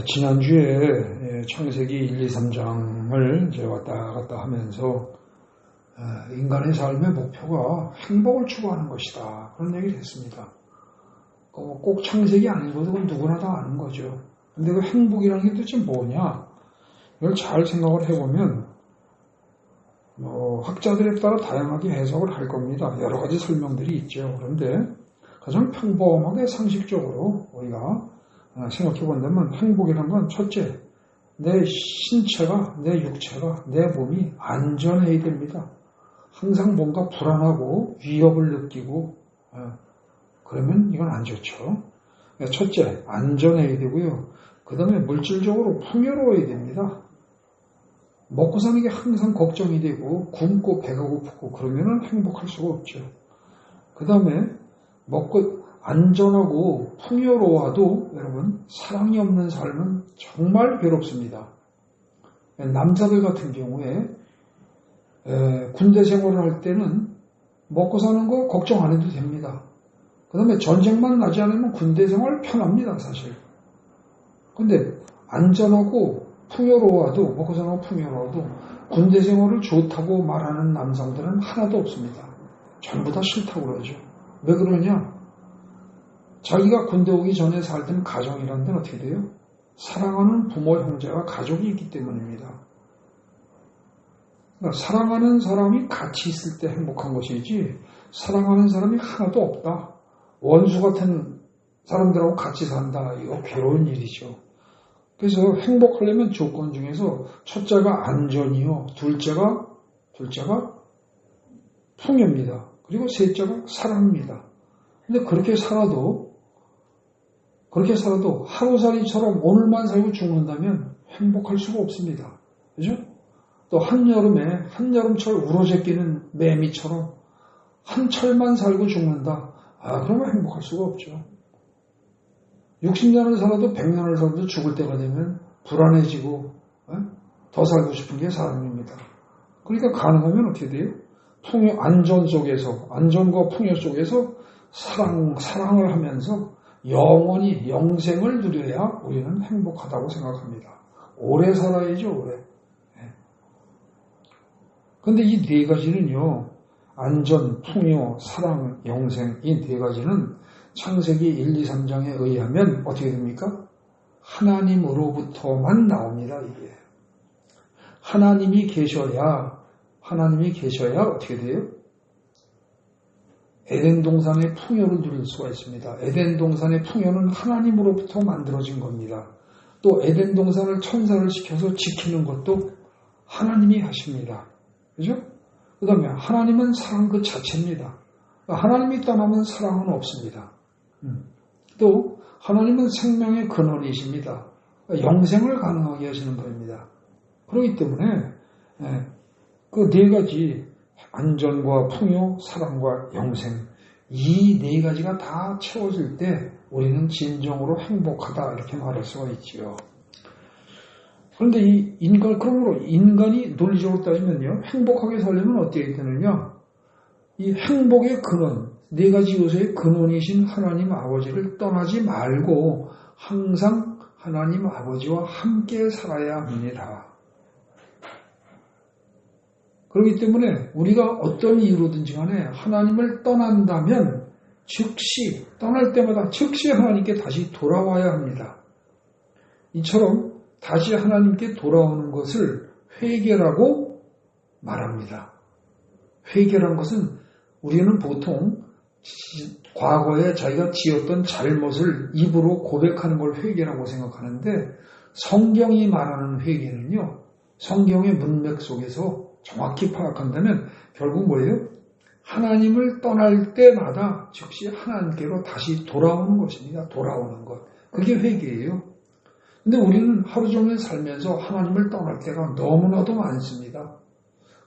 지난주에 창세기 1, 2, 3장을 이제 왔다 갔다 하면서 인간의 삶의 목표가 행복을 추구하는 것이다. 그런 얘기를 했습니다. 꼭 창세기 안 읽어도 그건 누구나 다 아는 거죠. 근데 그 행복이라는 게 도대체 뭐냐? 이걸 잘 생각을 해보면 학자들에 따라 다양하게 해석을 할 겁니다. 여러 가지 설명들이 있죠. 그런데 가장 평범하게 상식적으로 우리가 생각해 본다면 행복이라는 건 첫째, 내 신체가, 내 육체가, 내 몸이 안전해야 됩니다. 항상 뭔가 불안하고 위협을 느끼고 그러면 이건 안 좋죠. 첫째, 안전해야 되고요. 그 다음에 물질적으로 풍요로워야 됩니다. 먹고 사는 게 항상 걱정이 되고 굶고 배가 고프고 그러면 행복할 수가 없죠. 그 다음에 먹고 안전하고 풍요로워도 여러분 사랑이 없는 삶은 정말 괴롭습니다. 남자들 같은 경우에 군대 생활을 할 때는 먹고 사는 거 걱정 안 해도 됩니다. 그 다음에 전쟁만 나지 않으면 군대 생활 편합니다, 사실. 근데 안전하고 풍요로워도, 먹고 사는 거 풍요로워도 군대 생활을 좋다고 말하는 남성들은 하나도 없습니다. 전부 다 싫다고 그러죠. 왜 그러냐? 자기가 군대 오기 전에 살던 가정이라는 데는 어떻게 돼요? 사랑하는 부모, 형제가 가족이 있기 때문입니다. 그러니까 사랑하는 사람이 같이 있을 때 행복한 것이지 사랑하는 사람이 하나도 없다. 원수 같은 사람들하고 같이 산다. 이거 괴로운 일이죠. 그래서 행복하려면 조건 중에서 첫째가 안전이요. 둘째가 풍요입니다. 그리고 셋째가 사랑입니다. 근데 그렇게 살아도 하루살이처럼 오늘만 살고 죽는다면 행복할 수가 없습니다. 그죠? 또 한여름철 우러제끼는 매미처럼 한철만 살고 죽는다. 그러면 행복할 수가 없죠. 60년을 살아도 100년을 살아도 죽을 때가 되면 불안해지고 더 살고 싶은 게 사람입니다. 그러니까 가능하면 어떻게 돼요? 안전과 풍요 속에서 사랑을 하면서 영원히 영생을 누려야 우리는 행복하다고 생각합니다. 오래 살아야죠, 오래. 그런데 이 네 가지는요, 안전, 풍요, 사랑, 영생, 이 네 가지는 창세기 1, 2, 3장에 의하면 어떻게 됩니까? 하나님으로부터만 나옵니다, 이게. 하나님이 계셔야 어떻게 돼요? 에덴 동산의 풍요를 누릴 수가 있습니다. 에덴 동산의 풍요는 하나님으로부터 만들어진 겁니다. 또 에덴 동산을 천사를 시켜서 지키는 것도 하나님이 하십니다. 그죠? 그 다음에 하나님은 사랑 그 자체입니다. 하나님이 떠나면 사랑은 없습니다. 또 하나님은 생명의 근원이십니다. 영생을 가능하게 하시는 분입니다. 그렇기 때문에 그 네 가지 안전과 풍요, 사랑과 영생 이 네 가지가 다 채워질 때 우리는 진정으로 행복하다 이렇게 말할 수가 있지요. 그런데 그러므로 인간이 논리적으로 따지면요, 행복하게 살려면 어떻게 되느냐? 이 행복의 근원, 네 가지 요소의 근원이신 하나님 아버지를 떠나지 말고 항상 하나님 아버지와 함께 살아야 합니다. 그렇기 때문에 우리가 어떤 이유로든지 간에 하나님을 떠난다면 떠날 때마다 즉시 하나님께 다시 돌아와야 합니다. 이처럼 다시 하나님께 돌아오는 것을 회개라고 말합니다. 회개란 것은 우리는 보통 과거에 자기가 지었던 잘못을 입으로 고백하는 걸 회개라고 생각하는데 성경이 말하는 회개는요, 성경의 문맥 속에서 정확히 파악한다면 결국 뭐예요? 하나님을 떠날 때마다 즉시 하나님께로 다시 돌아오는 것입니다. 돌아오는 것. 그게 회개예요. 근데 우리는 하루 종일 살면서 하나님을 떠날 때가 너무나도 많습니다.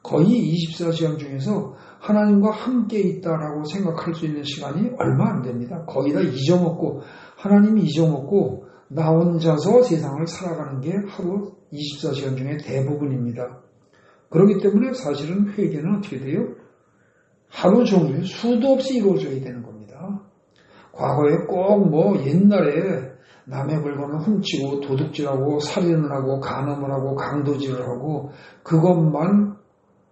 거의 24시간 중에서 하나님과 함께 있다라고 생각할 수 있는 시간이 얼마 안 됩니다. 거의 다 하나님이 잊어먹고 나 혼자서 세상을 살아가는 게 하루 24시간 중에 대부분입니다. 그렇기 때문에 사실은 회개는 어떻게 돼요? 하루 종일 수도 없이 이루어져야 되는 겁니다. 과거에 꼭 옛날에 남의 물건을 훔치고 도둑질하고 살인을 하고 간음을 하고 강도질을 하고 그것만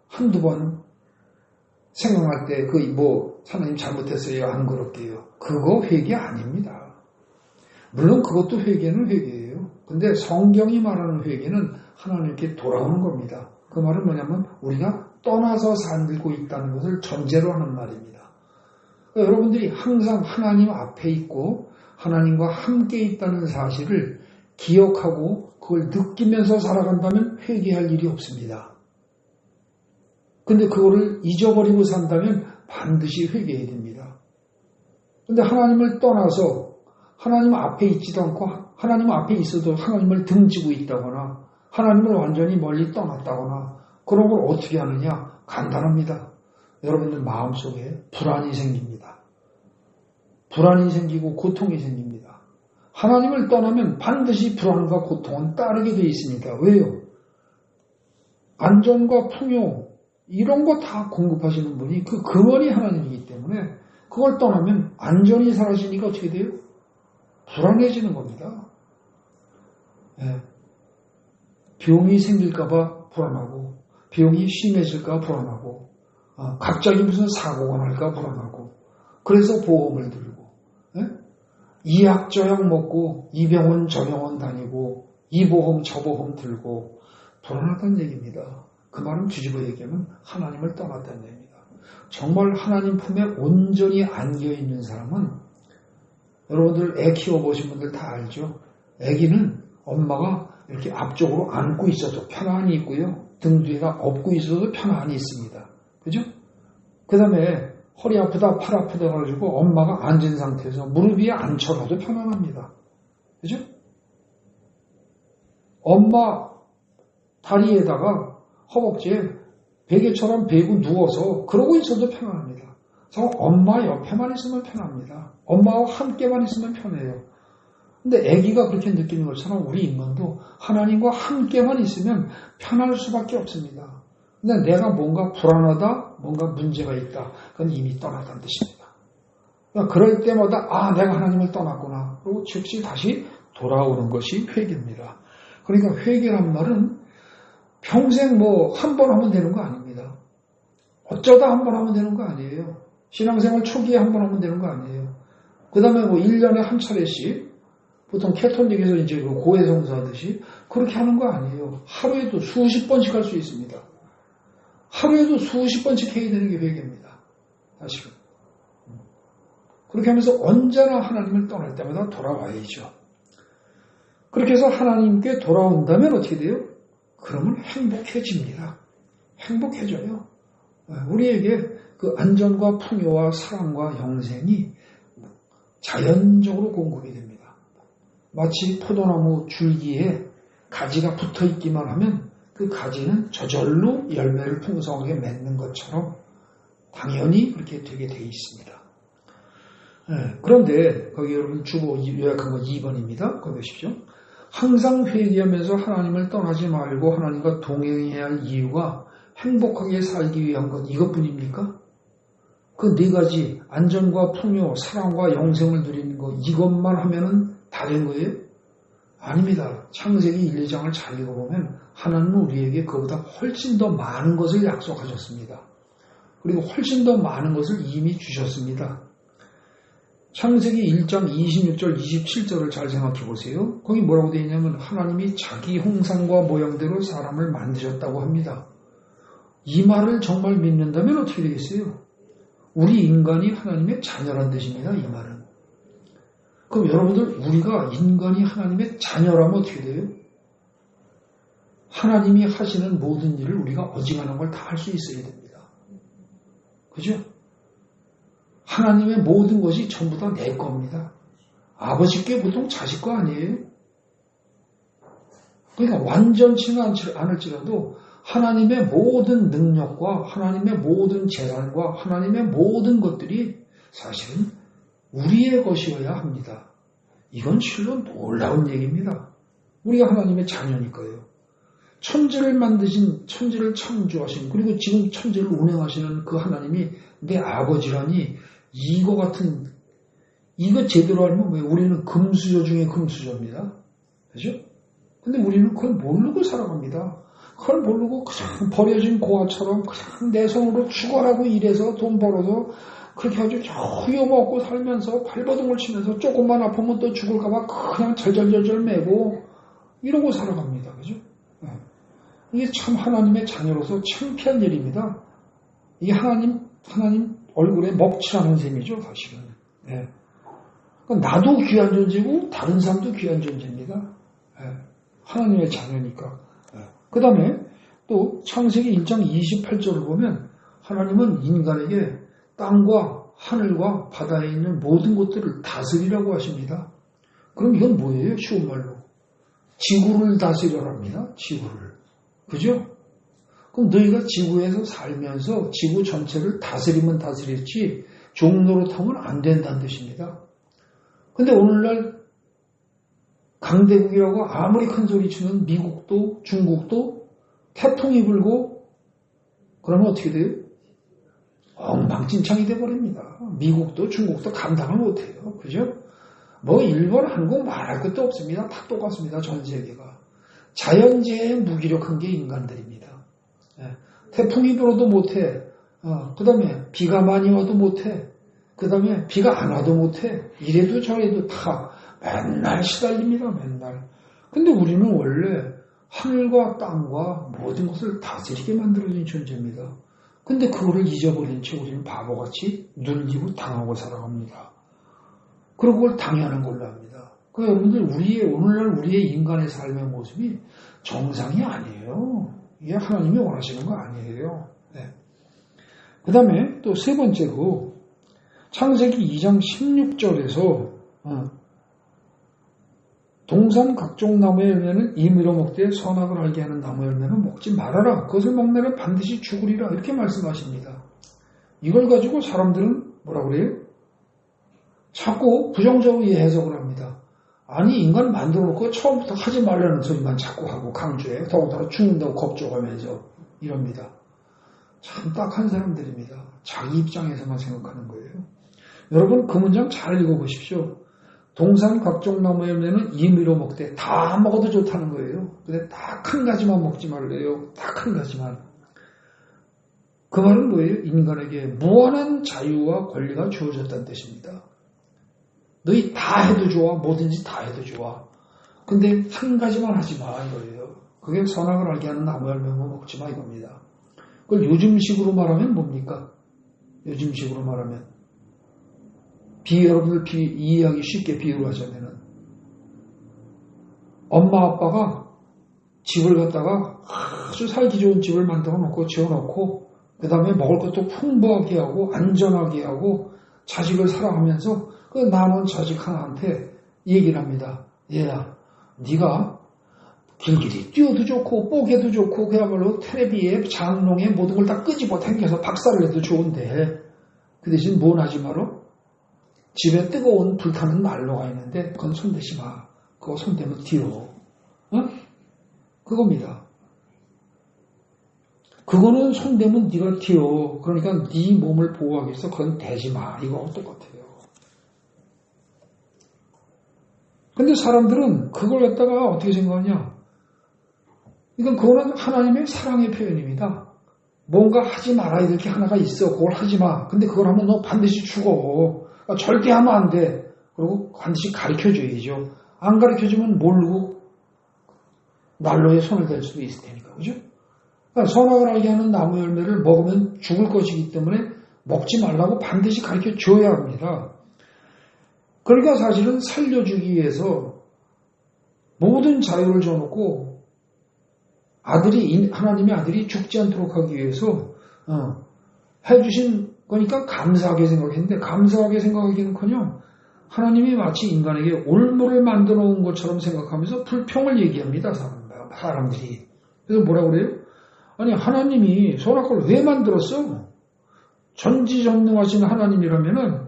한두 번 생각할 때 하나님 잘못했어요 안 그럴게요. 그거 회개 아닙니다. 물론 그것도 회개는 회개예요. 근데 성경이 말하는 회개는 하나님께 돌아오는 겁니다. 그 말은 뭐냐면 우리가 떠나서 살고 있다는 것을 전제로 하는 말입니다. 그러니까 여러분들이 항상 하나님 앞에 있고 하나님과 함께 있다는 사실을 기억하고 그걸 느끼면서 살아간다면 회개할 일이 없습니다. 근데 그거를 잊어버리고 산다면 반드시 회개해야 됩니다. 근데 하나님을 떠나서 하나님 앞에 있지도 않고 하나님 앞에 있어도 하나님을 등지고 있다거나 하나님을 완전히 멀리 떠났다거나 그런 걸 어떻게 하느냐? 간단합니다. 여러분들 마음속에 불안이 생깁니다. 불안이 생기고 고통이 생깁니다. 하나님을 떠나면 반드시 불안과 고통은 따르게 되어 있습니다. 왜요? 안전과 풍요 이런 거 다 공급하시는 분이 그 근원이 하나님이기 때문에 그걸 떠나면 안전이 사라지니까 어떻게 돼요? 불안해지는 겁니다. 네. 병이 생길까봐 불안하고 병이 심해질까 불안하고 갑자기 무슨 사고가 날까 불안하고 그래서 보험을 들고 이 약 저 약 먹고 이 병원 저 병원 다니고 이 보험 저 보험 들고 불안하다는 얘기입니다. 그 말은 뒤집어 얘기하면 하나님을 떠났다는 얘기입니다. 정말 하나님 품에 온전히 안겨있는 사람은 여러분들 애 키워보신 분들 다 알죠. 애기는 엄마가 이렇게 앞쪽으로 안고 있어도 편안히 있고요. 등 뒤에다 업고 있어도 편안히 있습니다. 그죠? 그 다음에 허리 아프다 팔 아프다 해가지고 엄마가 앉은 상태에서 무릎 위에 앉혀놔도 편안합니다. 그죠? 엄마 다리에다가 허벅지에 베개처럼 베고 누워서 그러고 있어도 편안합니다. 그래서 엄마 옆에만 있으면 편합니다. 엄마와 함께만 있으면 편해요. 근데 아기가 그렇게 느끼는 것처럼 우리 인간도 하나님과 함께만 있으면 편할 수밖에 없습니다. 근데 내가 뭔가 불안하다, 뭔가 문제가 있다, 그건 이미 떠났다는 뜻입니다. 그러니까 그럴 때마다 내가 하나님을 떠났구나. 그리고 즉시 다시 돌아오는 것이 회개입니다. 그러니까 회개란 말은 평생 한 번 하면 되는 거 아닙니다. 어쩌다 한 번 하면 되는 거 아니에요. 신앙생활 초기에 한 번 하면 되는 거 아니에요. 그 다음에 1년에 한 차례씩 보통 캐톨릭에서 이제 고해성사 하듯이 그렇게 하는 거 아니에요. 하루에도 수십 번씩 할 수 있습니다. 하루에도 수십 번씩 해야 되는 게 회개입니다. 사실은. 그렇게 하면서 언제나 하나님을 떠날 때마다 돌아와야죠. 그렇게 해서 하나님께 돌아온다면 어떻게 돼요? 그러면 행복해집니다. 행복해져요. 우리에게 그 안전과 풍요와 사랑과 영생이 자연적으로 공급이 됩니다. 마치 포도나무 줄기에 가지가 붙어 있기만 하면 그 가지는 저절로 열매를 풍성하게 맺는 것처럼 당연히 그렇게 되게 돼 있습니다. 그런데 거기 여러분 주보 요약한 거 2번입니다. 거기 보십시오. 항상 회개하면서 하나님을 떠나지 말고 하나님과 동행해야 할 이유가 행복하게 살기 위한 것 이것뿐입니까? 그 네 가지 안전과 풍요, 사랑과 영생을 누리는 것 이것만 하면은 다 된 거예요? 아닙니다. 창세기 1, 2장을 잘 읽어보면 하나님은 우리에게 그보다 훨씬 더 많은 것을 약속하셨습니다. 그리고 훨씬 더 많은 것을 이미 주셨습니다. 창세기 1장 26절, 27절을 잘 생각해 보세요. 거기 뭐라고 되어 있냐면 하나님이 자기 형상과 모양대로 사람을 만드셨다고 합니다. 이 말을 정말 믿는다면 어떻게 되겠어요? 우리 인간이 하나님의 자녀란 뜻입니다. 이 말은. 그럼 여러분들 우리가 인간이 하나님의 자녀라면 어떻게 돼요? 하나님이 하시는 모든 일을 우리가 어지간한 걸 다 할 수 있어야 됩니다. 그죠? 하나님의 모든 것이 전부 다 내 겁니다. 아버지께 보통 자식 거 아니에요? 그러니까 완전치는 않을지라도 하나님의 모든 능력과 하나님의 모든 재산과 하나님의 모든 것들이 사실은 우리의 것이어야 합니다. 이건 실로 놀라운 얘기입니다. 우리가 하나님의 자녀니까요. 천지를 만드신, 천지를 창조하신, 그리고 지금 천지를 운행하시는 그 하나님이 내 아버지라니 이거 같은 이거 제대로 알면 뭐예요? 우리는 금수저 중에 금수저입니다. 그죠? 근데 우리는 그걸 모르고 살아갑니다. 그걸 모르고 그냥 버려진 고아처럼 그냥 내 손으로 죽어라고 일해서 돈 벌어서 그렇게 아주 후여먹고 살면서 발버둥을 치면서 조금만 아프면 또 죽을까봐 그냥 절절절절 매고 이러고 살아갑니다. 그죠? 네. 이게 참 하나님의 자녀로서 창피한 일입니다. 이게 하나님 얼굴에 먹칠하는 셈이죠, 사실은. 네. 그러니까 나도 귀한 존재고 다른 사람도 귀한 존재입니다. 네. 하나님의 자녀니까. 네. 그 다음에 또 창세기 1장 28절을 보면 하나님은 인간에게 땅과 하늘과 바다에 있는 모든 것들을 다스리라고 하십니다. 그럼 이건 뭐예요? 쉬운 말로. 지구를 다스려랍니다. 지구를. 그죠? 그럼 너희가 지구에서 살면서 지구 전체를 다스리면 다스렸지 종노릇하면 안 된다는 뜻입니다. 근데 오늘날 강대국이라고 아무리 큰 소리 치는 미국도 중국도 태풍이 불고 그러면 어떻게 돼요? 엉망진창이 돼버립니다. 미국도 중국도 감당을 못해요. 그죠? 뭐 일본, 한국 말할 것도 없습니다. 다 똑같습니다. 전 세계가. 자연재해에 무기력한 게 인간들입니다. 예. 태풍이 불어도 못해. 그 다음에 비가 많이 와도 못해. 그 다음에 비가 안 와도 못해. 이래도 저래도 다 맨날 시달립니다. 맨날. 근데 우리는 원래 하늘과 땅과 모든 것을 다스리게 만들어진 존재입니다. 근데 그거를 잊어버린 채 우리는 바보같이 눌리고 당하고 살아갑니다. 그리고 그걸 당연한 걸로 합니다. 그러니까 여러분들 오늘날 우리의 인간의 삶의 모습이 정상이 아니에요. 이게 하나님이 원하시는 거 아니에요. 네. 그 다음에 또 세 번째로 창세기 2장 16절에서 동산 각종 나무의 열매는 임의로 먹되 선악을 알게 하는 나무 열매는 먹지 말아라. 그것을 먹느라 반드시 죽으리라. 이렇게 말씀하십니다. 이걸 가지고 사람들은 뭐라 그래요? 자꾸 부정적으로 해석을 합니다. 아니 인간 만들어 놓고 처음부터 하지 말라는 소리만 자꾸 하고 강조해요. 더군다나 죽는다고 겁줘가면서 이럽니다. 참 딱한 사람들입니다. 자기 입장에서만 생각하는 거예요. 여러분 그 문장 잘 읽어보십시오. 동산 각종 나무 열매는 임의로 먹되 다 먹어도 좋다는 거예요. 근데 딱 한 가지만 먹지 말래요. 딱 한 가지만. 그 말은 뭐예요? 인간에게 무한한 자유와 권리가 주어졌다는 뜻입니다. 너희 다 해도 좋아. 뭐든지 다 해도 좋아. 근데 한 가지만 하지 마 이거예요. 그게 선악을 알게 하는 나무 열매만 먹지 마 이겁니다. 그걸 요즘식으로 말하면 뭡니까? 요즘식으로 말하면 여러분들 이해하기 쉽게 비유를 하자면은 엄마 아빠가 집을 갖다가 아주 살기 좋은 집을 만들어 놓고 지어놓고 그 다음에 먹을 것도 풍부하게 하고 안전하게 하고 자식을 사랑하면서 그 남은 자식 하나한테 얘기를 합니다. 얘야 네가 길길이 뛰어도 좋고 뽀개도 좋고 그야말로 텔레비에 장롱에 모든 걸 다 끄집어 당겨서 박살을 내도 좋은데 그 대신 뭘 하지 마라? 집에 뜨거운 불타는 난로가 있는데 그건 손대지 마. 그거 손대면 뒤로. 그겁니다. 그거는 손대면 네가 튀어. 그러니까 네 몸을 보호하기 위해서 그건 대지 마. 이거하고 똑같아요. 근데 사람들은 그걸 갖다가 어떻게 생각하냐. 그러니까 그거는 하나님의 사랑의 표현입니다. 뭔가 하지 말아야 될 게 하나가 있어. 그걸 하지 마. 근데 그걸 하면 너 반드시 죽어. 그러니까 절대 하면 안 돼. 그리고 반드시 가르쳐줘야죠. 안 가르쳐주면 모르고 난로에 손을 댈 수도 있을 테니까. 그죠? 그러니까 선악을 알게 하는 나무 열매를 먹으면 죽을 것이기 때문에 먹지 말라고 반드시 가르쳐줘야 합니다. 그러니까 사실은 살려주기 위해서 모든 자유를 줘놓고 하나님의 아들이 죽지 않도록 하기 위해서 해주신 거니까 감사하게 생각했는데 감사하게 생각하기는커녕 하나님이 마치 인간에게 올무를 만들어 온 것처럼 생각하면서 불평을 얘기합니다. 사람들이. 그래서 뭐라 그래요? 아니 하나님이 선악과를 왜 만들었어? 전지전능하신 하나님이라면은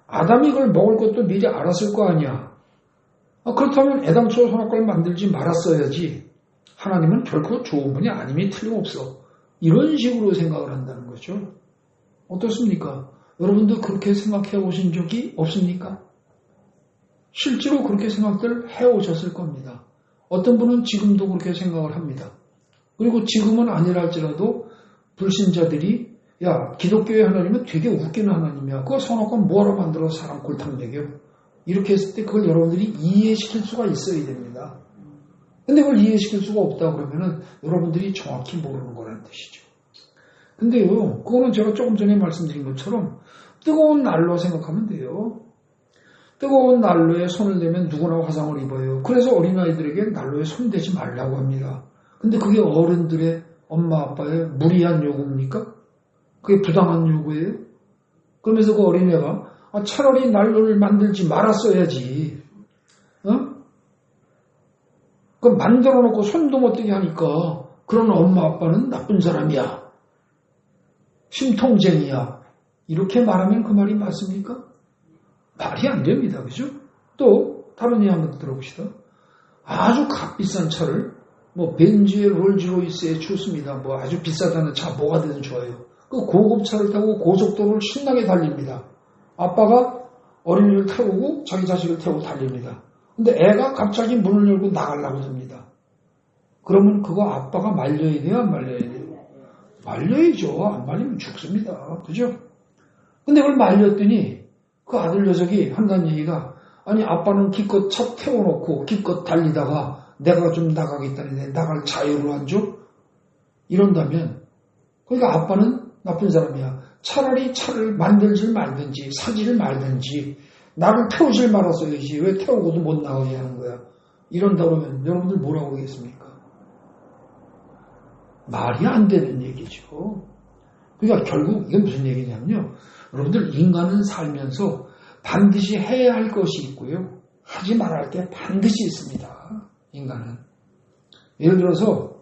아담이 그걸 먹을 것도 미리 알았을 거 아니야. 그렇다면 애당초 선악과를 만들지 말았어야지. 하나님은 결코 좋은 분이 아님이 틀림없어. 이런 식으로 생각을 한다는 거죠. 어떻습니까? 여러분도 그렇게 생각해 보신 적이 없습니까? 실제로 그렇게 생각들 해오셨을 겁니다. 어떤 분은 지금도 그렇게 생각을 합니다. 그리고 지금은 아니라 할지라도 불신자들이 야, 기독교의 하나님은 되게 웃기는 하나님이야. 그거 선악관 뭐하러 만들어 사람 골탕 먹여? 이렇게 했을 때 그걸 여러분들이 이해시킬 수가 있어야 됩니다. 근데 그걸 이해시킬 수가 없다 그러면은 여러분들이 정확히 모르는 거라는 뜻이죠. 근데요, 그거는 제가 조금 전에 말씀드린 것처럼 뜨거운 난로 생각하면 돼요. 뜨거운 난로에 손을 대면 누구나 화상을 입어요. 그래서 어린아이들에게 난로에 손 대지 말라고 합니다. 근데 그게 어른들의 엄마 아빠의 무리한 요구입니까? 그게 부당한 요구예요? 그러면서 그 어린애가 차라리 난로를 만들지 말았어야지. 그 만들어 놓고 손도 못 대게 하니까 그런 엄마 아빠는 나쁜 사람이야. 심통쟁이야. 이렇게 말하면 그 말이 맞습니까? 말이 안 됩니다. 그죠? 또 다른 예 한번 들어봅시다. 아주 값비싼 차를 벤츠의 롤즈로이스에 좋습니다. 아주 비싸다는 차 뭐가 되든 좋아요. 그 고급차를 타고 고속도로를 신나게 달립니다. 아빠가 어린이를 태우고 자기 자식을 태우고 달립니다. 근데 애가 갑자기 문을 열고 나가려고 합니다. 그러면 그거 아빠가 말려야 돼요? 안 말려야 돼요? 말려야죠. 안 말리면 죽습니다. 그죠? 근데 그걸 말렸더니 그 아들 녀석이 한다는 얘기가 아니 아빠는 기껏 차 태워놓고 기껏 달리다가 내가 좀 나가겠다는데 나갈 자유를 안 줘? 이런다면 그러니까 아빠는 나쁜 사람이야. 차라리 차를 만들질 말든지 사지를 말든지 나를 태우질 말았어야지 왜 태우고도 못 나가게 하는 거야. 이런다 그러면 여러분들 뭐라고 하겠습니까? 말이 안 되는 얘기죠. 그러니까 결국 이게 무슨 얘기냐면요. 여러분들 인간은 살면서 반드시 해야 할 것이 있고요. 하지 말아야 할 게 반드시 있습니다. 인간은. 예를 들어서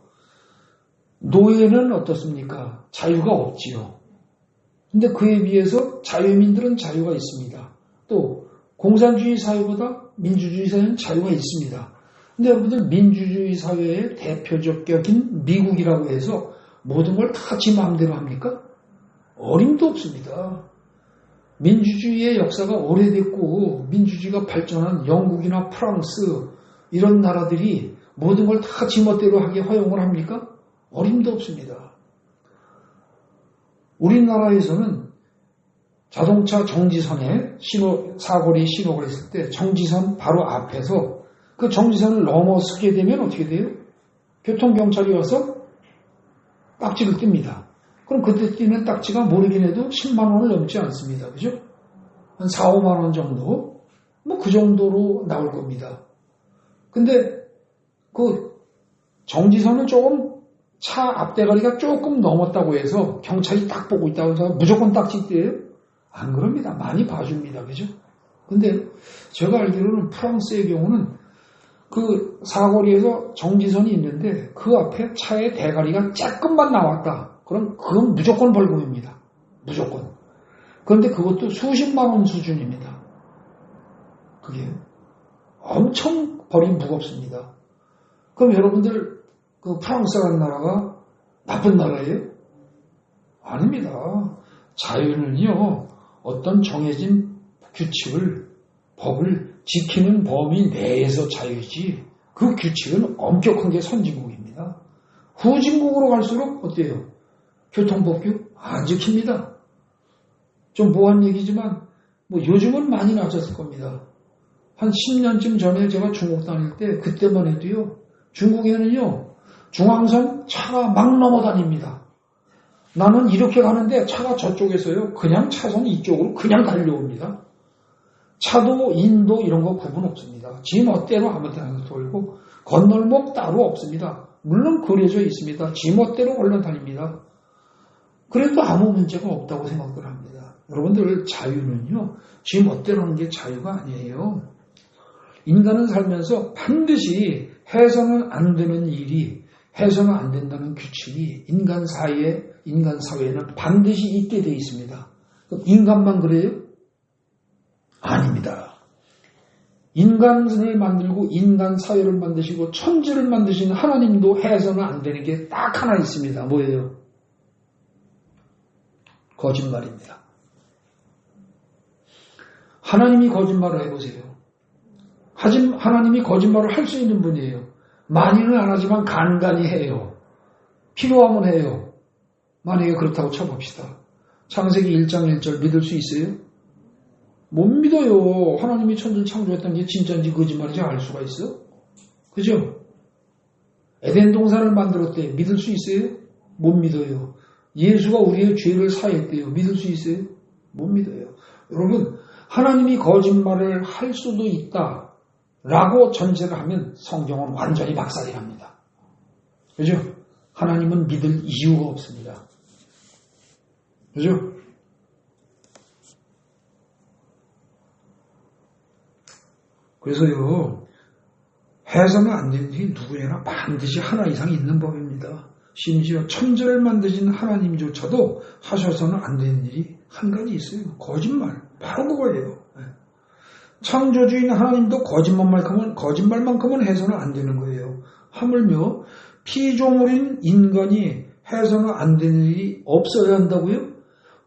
노예는 어떻습니까? 자유가 없지요. 근데 그에 비해서 자유민들은 자유가 있습니다. 또 공산주의 사회보다 민주주의 사회는 자유가 있습니다. 근데 여러분들 민주주의 사회의 대표적인 미국이라고 해서 모든 걸 다 지 마음대로 합니까? 어림도 없습니다. 민주주의의 역사가 오래됐고 민주주의가 발전한 영국이나 프랑스 이런 나라들이 모든 걸 다 지멋대로 하게 허용을 합니까? 어림도 없습니다. 우리나라에서는 자동차 정지선에 사거리 신호를 했을 때 정지선 바로 앞에서 그 정지선을 넘어서게 되면 어떻게 돼요? 교통경찰이 와서 딱지를 띱니다. 그럼 그때 띄는 딱지가 모르긴 해도 10만 원을 넘지 않습니다. 그죠? 한 4, 5만 원 정도? 그 정도로 나올 겁니다. 근데 그 정지선은 조금 차 앞대가리가 조금 넘었다고 해서 경찰이 딱 보고 있다고 해서 무조건 딱지 떼요? 안 그럽니다. 많이 봐줍니다. 그죠? 근데 제가 알기로는 프랑스의 경우는 그 사거리에서 정지선이 있는데 그 앞에 차의 대가리가 조금만 나왔다. 그럼 그건 무조건 벌금입니다. 무조건. 그런데 그것도 수십만 원 수준입니다. 그게 엄청 벌이 무겁습니다. 그럼 여러분들 그 프랑스라는 나라가 나쁜 나라예요? 아닙니다. 자유는요. 어떤 정해진 규칙을 법을 지키는 범위 내에서 자유이지 그 규칙은 엄격한 게 선진국입니다. 후진국으로 갈수록 어때요? 교통법규 안 지킵니다. 좀 모한 얘기지만 요즘은 많이 낮았을 겁니다. 한 10년쯤 전에 제가 중국 다닐 때 그때만 해도요. 중국에는요. 중앙선 차가 막 넘어다닙니다. 나는 이렇게 가는데 차가 저쪽에서요. 그냥 차선 이쪽으로 그냥 달려옵니다. 차도 인도 이런 거 구분 없습니다. 지 멋대로 아무 데나 돌고 건널목 따로 없습니다. 물론 그려져 있습니다. 지 멋대로 올라다닙니다. 그래도 아무 문제가 없다고 생각을 합니다. 여러분들 자유는요. 지 멋대로 하는 게 자유가 아니에요. 인간은 살면서 반드시 해서는 안 되는 일이 해서는 안 된다는 규칙이 인간 사회에는 반드시 있게 되어 있습니다. 그럼 인간만 그래요? 아닙니다. 인간을 만들고 인간 사회를 만드시고 천지를 만드신 하나님도 해서는 안 되는 게 딱 하나 있습니다. 뭐예요? 거짓말입니다. 하나님이 거짓말을 해보세요. 하나님이 거짓말을 할 수 있는 분이에요. 많이는 안 하지만 간간히 해요. 필요하면 해요. 만약에 그렇다고 쳐봅시다. 창세기 1장 1절 믿을 수 있어요? 못 믿어요. 하나님이 천지를 창조했다는 게 진짜인지 거짓말인지 알 수가 있어? 그죠? 에덴 동산을 만들었대. 믿을 수 있어요? 못 믿어요. 예수가 우리의 죄를 사했대요. 믿을 수 있어요? 못 믿어요. 여러분, 하나님이 거짓말을 할 수도 있다 라고 전제를 하면 성경은 완전히 박살이 납니다. 그죠? 하나님은 믿을 이유가 없습니다. 그죠? 그래서요, 해서는 안 되는 일이 누구에나 반드시 하나 이상 있는 법입니다. 심지어 천지를 만드신 하나님조차도 하셔서는 안 되는 일이 한 가지 있어요. 거짓말. 바로 그거예요. 창조주인 하나님도 거짓말만큼은 해서는 안 되는 거예요. 하물며 피조물인 인간이 해서는 안 되는 일이 없어야 한다고요?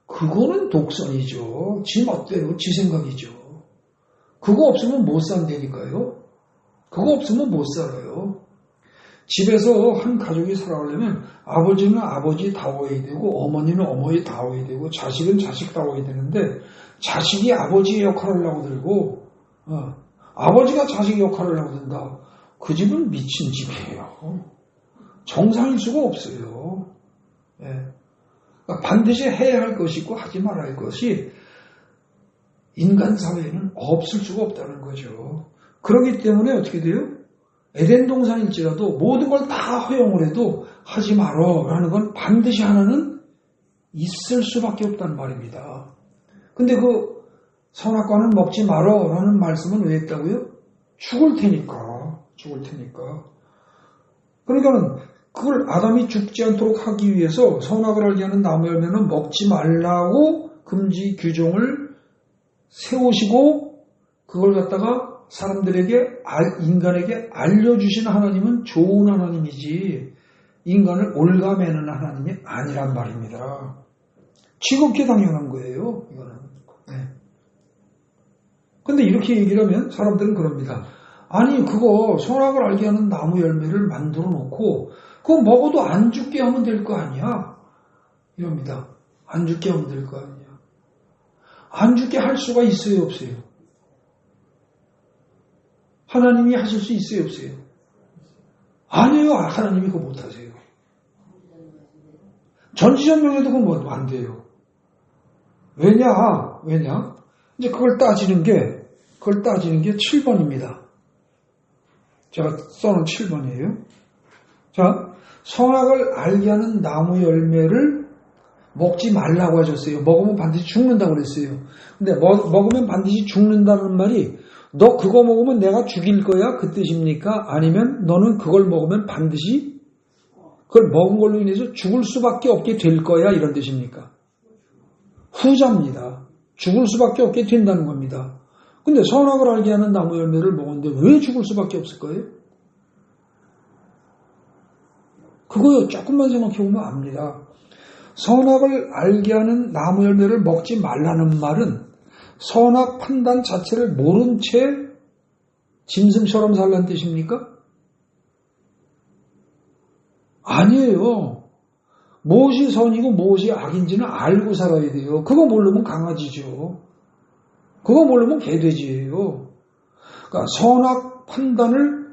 그거는 독선이죠. 지 멋대로 지 생각이죠. 그거 없으면 못 산다니까요. 그거 없으면 못 살아요. 집에서 한 가족이 살아가려면 아버지는 아버지다워야 되고 어머니는 어머니다워야 되고 자식은 자식다워야 되는데 자식이 아버지의 역할을 하고 들고 아버지가 자식의 역할을 하고 든다. 그 집은 미친 집이에요. 정상일 수가 없어요. 예. 그러니까 반드시 해야 할 것이 있고 하지 말아야 할 것이 인간 사회에는 없을 수가 없다는 거죠. 그렇기 때문에 어떻게 돼요? 에덴 동산일지라도 모든 걸 다 허용을 해도 하지 말어라는 건 반드시 하나는 있을 수밖에 없다는 말입니다. 근데 그 선악과는 먹지 말어라는 말씀은 왜 했다고요? 죽을 테니까. 그러니까는 그걸 아담이 죽지 않도록 하기 위해서 선악을 알게 하는 나무 열매는 먹지 말라고 금지 규정을 세우시고 그걸 갖다가 인간에게 알려주신 하나님은 좋은 하나님이지 인간을 올가매는 하나님이 아니란 말입니다. 지극히 당연한 거예요, 이거는. 네. 근데 이렇게 얘기를 하면 사람들은 그럽니다. 아니, 그거 선악을 알게 하는 나무 열매를 만들어 놓고 그거 먹어도 안 죽게 하면 될 거 아니야? 이럽니다. 안 죽게 하면 될 거 아니야. 안 죽게 할 수가 있어요, 없어요? 하나님이 하실 수 있어요, 없어요? 아니에요. 하나님이 그거 못하세요. 전지전능에도 그건 안 돼요. 왜냐? 이제 그걸 따지는 게 7번입니다. 제가 써놓은 7번이에요. 자, 선악을 알게 하는 나무 열매를 먹지 말라고 하셨어요. 먹으면 반드시 죽는다고 그랬어요. 근데 먹으면 반드시 죽는다는 말이 너 그거 먹으면 내가 죽일 거야? 그 뜻입니까? 아니면 너는 그걸 먹으면 반드시 그걸 먹은 걸로 인해서 죽을 수밖에 없게 될 거야? 이런 뜻입니까? 후자입니다. 죽을 수밖에 없게 된다는 겁니다. 근데 선악을 알게 하는 나무 열매를 먹었는데 왜 죽을 수밖에 없을 거예요? 그거요. 조금만 생각해보면 압니다. 선악을 알게 하는 나무 열매를 먹지 말라는 말은 선악 판단 자체를 모른 채 짐승처럼 살라는 뜻입니까? 아니에요. 무엇이 선이고 무엇이 악인지는 알고 살아야 돼요. 그거 모르면 강아지죠. 그거 모르면 개돼지예요. 그러니까 선악 판단을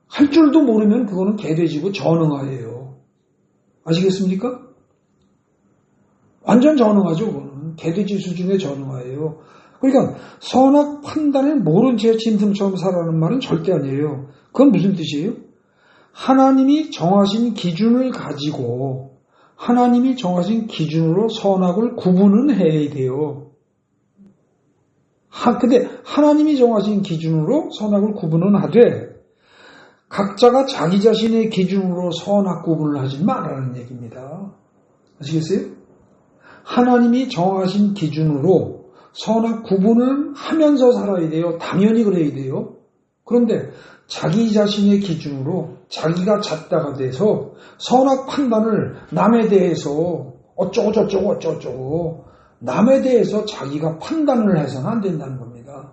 할 줄도 모르면 그거는 개돼지고 전응아예요. 아시겠습니까? 완전 전응아죠. 그거는 개돼지 수준의 전응아예요. 그러니까 선악 판단을 모른 채 짐승처럼 살아가는 말은 절대 아니에요. 그건 무슨 뜻이에요? 하나님이 정하신 기준을 가지고 하나님이 정하신 기준으로 선악을 구분은 해야 돼요. 근데 하나님이 정하신 기준으로 선악을 구분은 하되 각자가 자기 자신의 기준으로 선악 구분을 하지 말라는 얘기입니다. 아시겠어요? 하나님이 정하신 기준으로 선악 구분을 하면서 살아야 돼요. 당연히 그래야 돼요. 그런데 자기 자신의 기준으로 자기가 잣다가 돼서 선악 판단을 남에 대해서 어쩌고 남에 대해서 자기가 판단을 해서는 안 된다는 겁니다.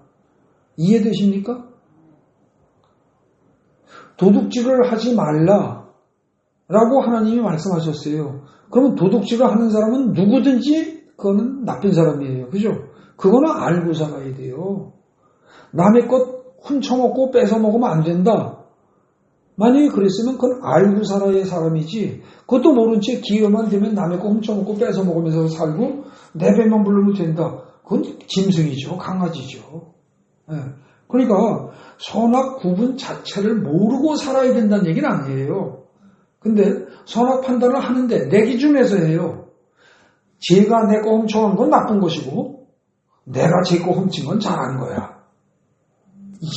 이해되십니까? 도둑질을 하지 말라라고 하나님이 말씀하셨어요. 그러면 도둑질을 하는 사람은 누구든지 그거는 나쁜 사람이에요. 그죠? 그거는 알고 살아야 돼요. 남의 것 훔쳐먹고 뺏어먹으면 안 된다. 만약에 그랬으면 그건 알고 살아야 할 사람이지, 그것도 모른 채 기회만 되면 남의 거 훔쳐먹고 뺏어먹으면서 살고 내 배만 부르면 된다. 그건 짐승이죠. 강아지죠. 네. 그러니까 선악 구분 자체를 모르고 살아야 된다는 얘기는 아니에요. 근데 선악 판단을 하는데 내 기준에서 해요. 제가 내 거 훔쳐간 건 나쁜 것이고 내가 제 거 훔친 건 잘한 거야.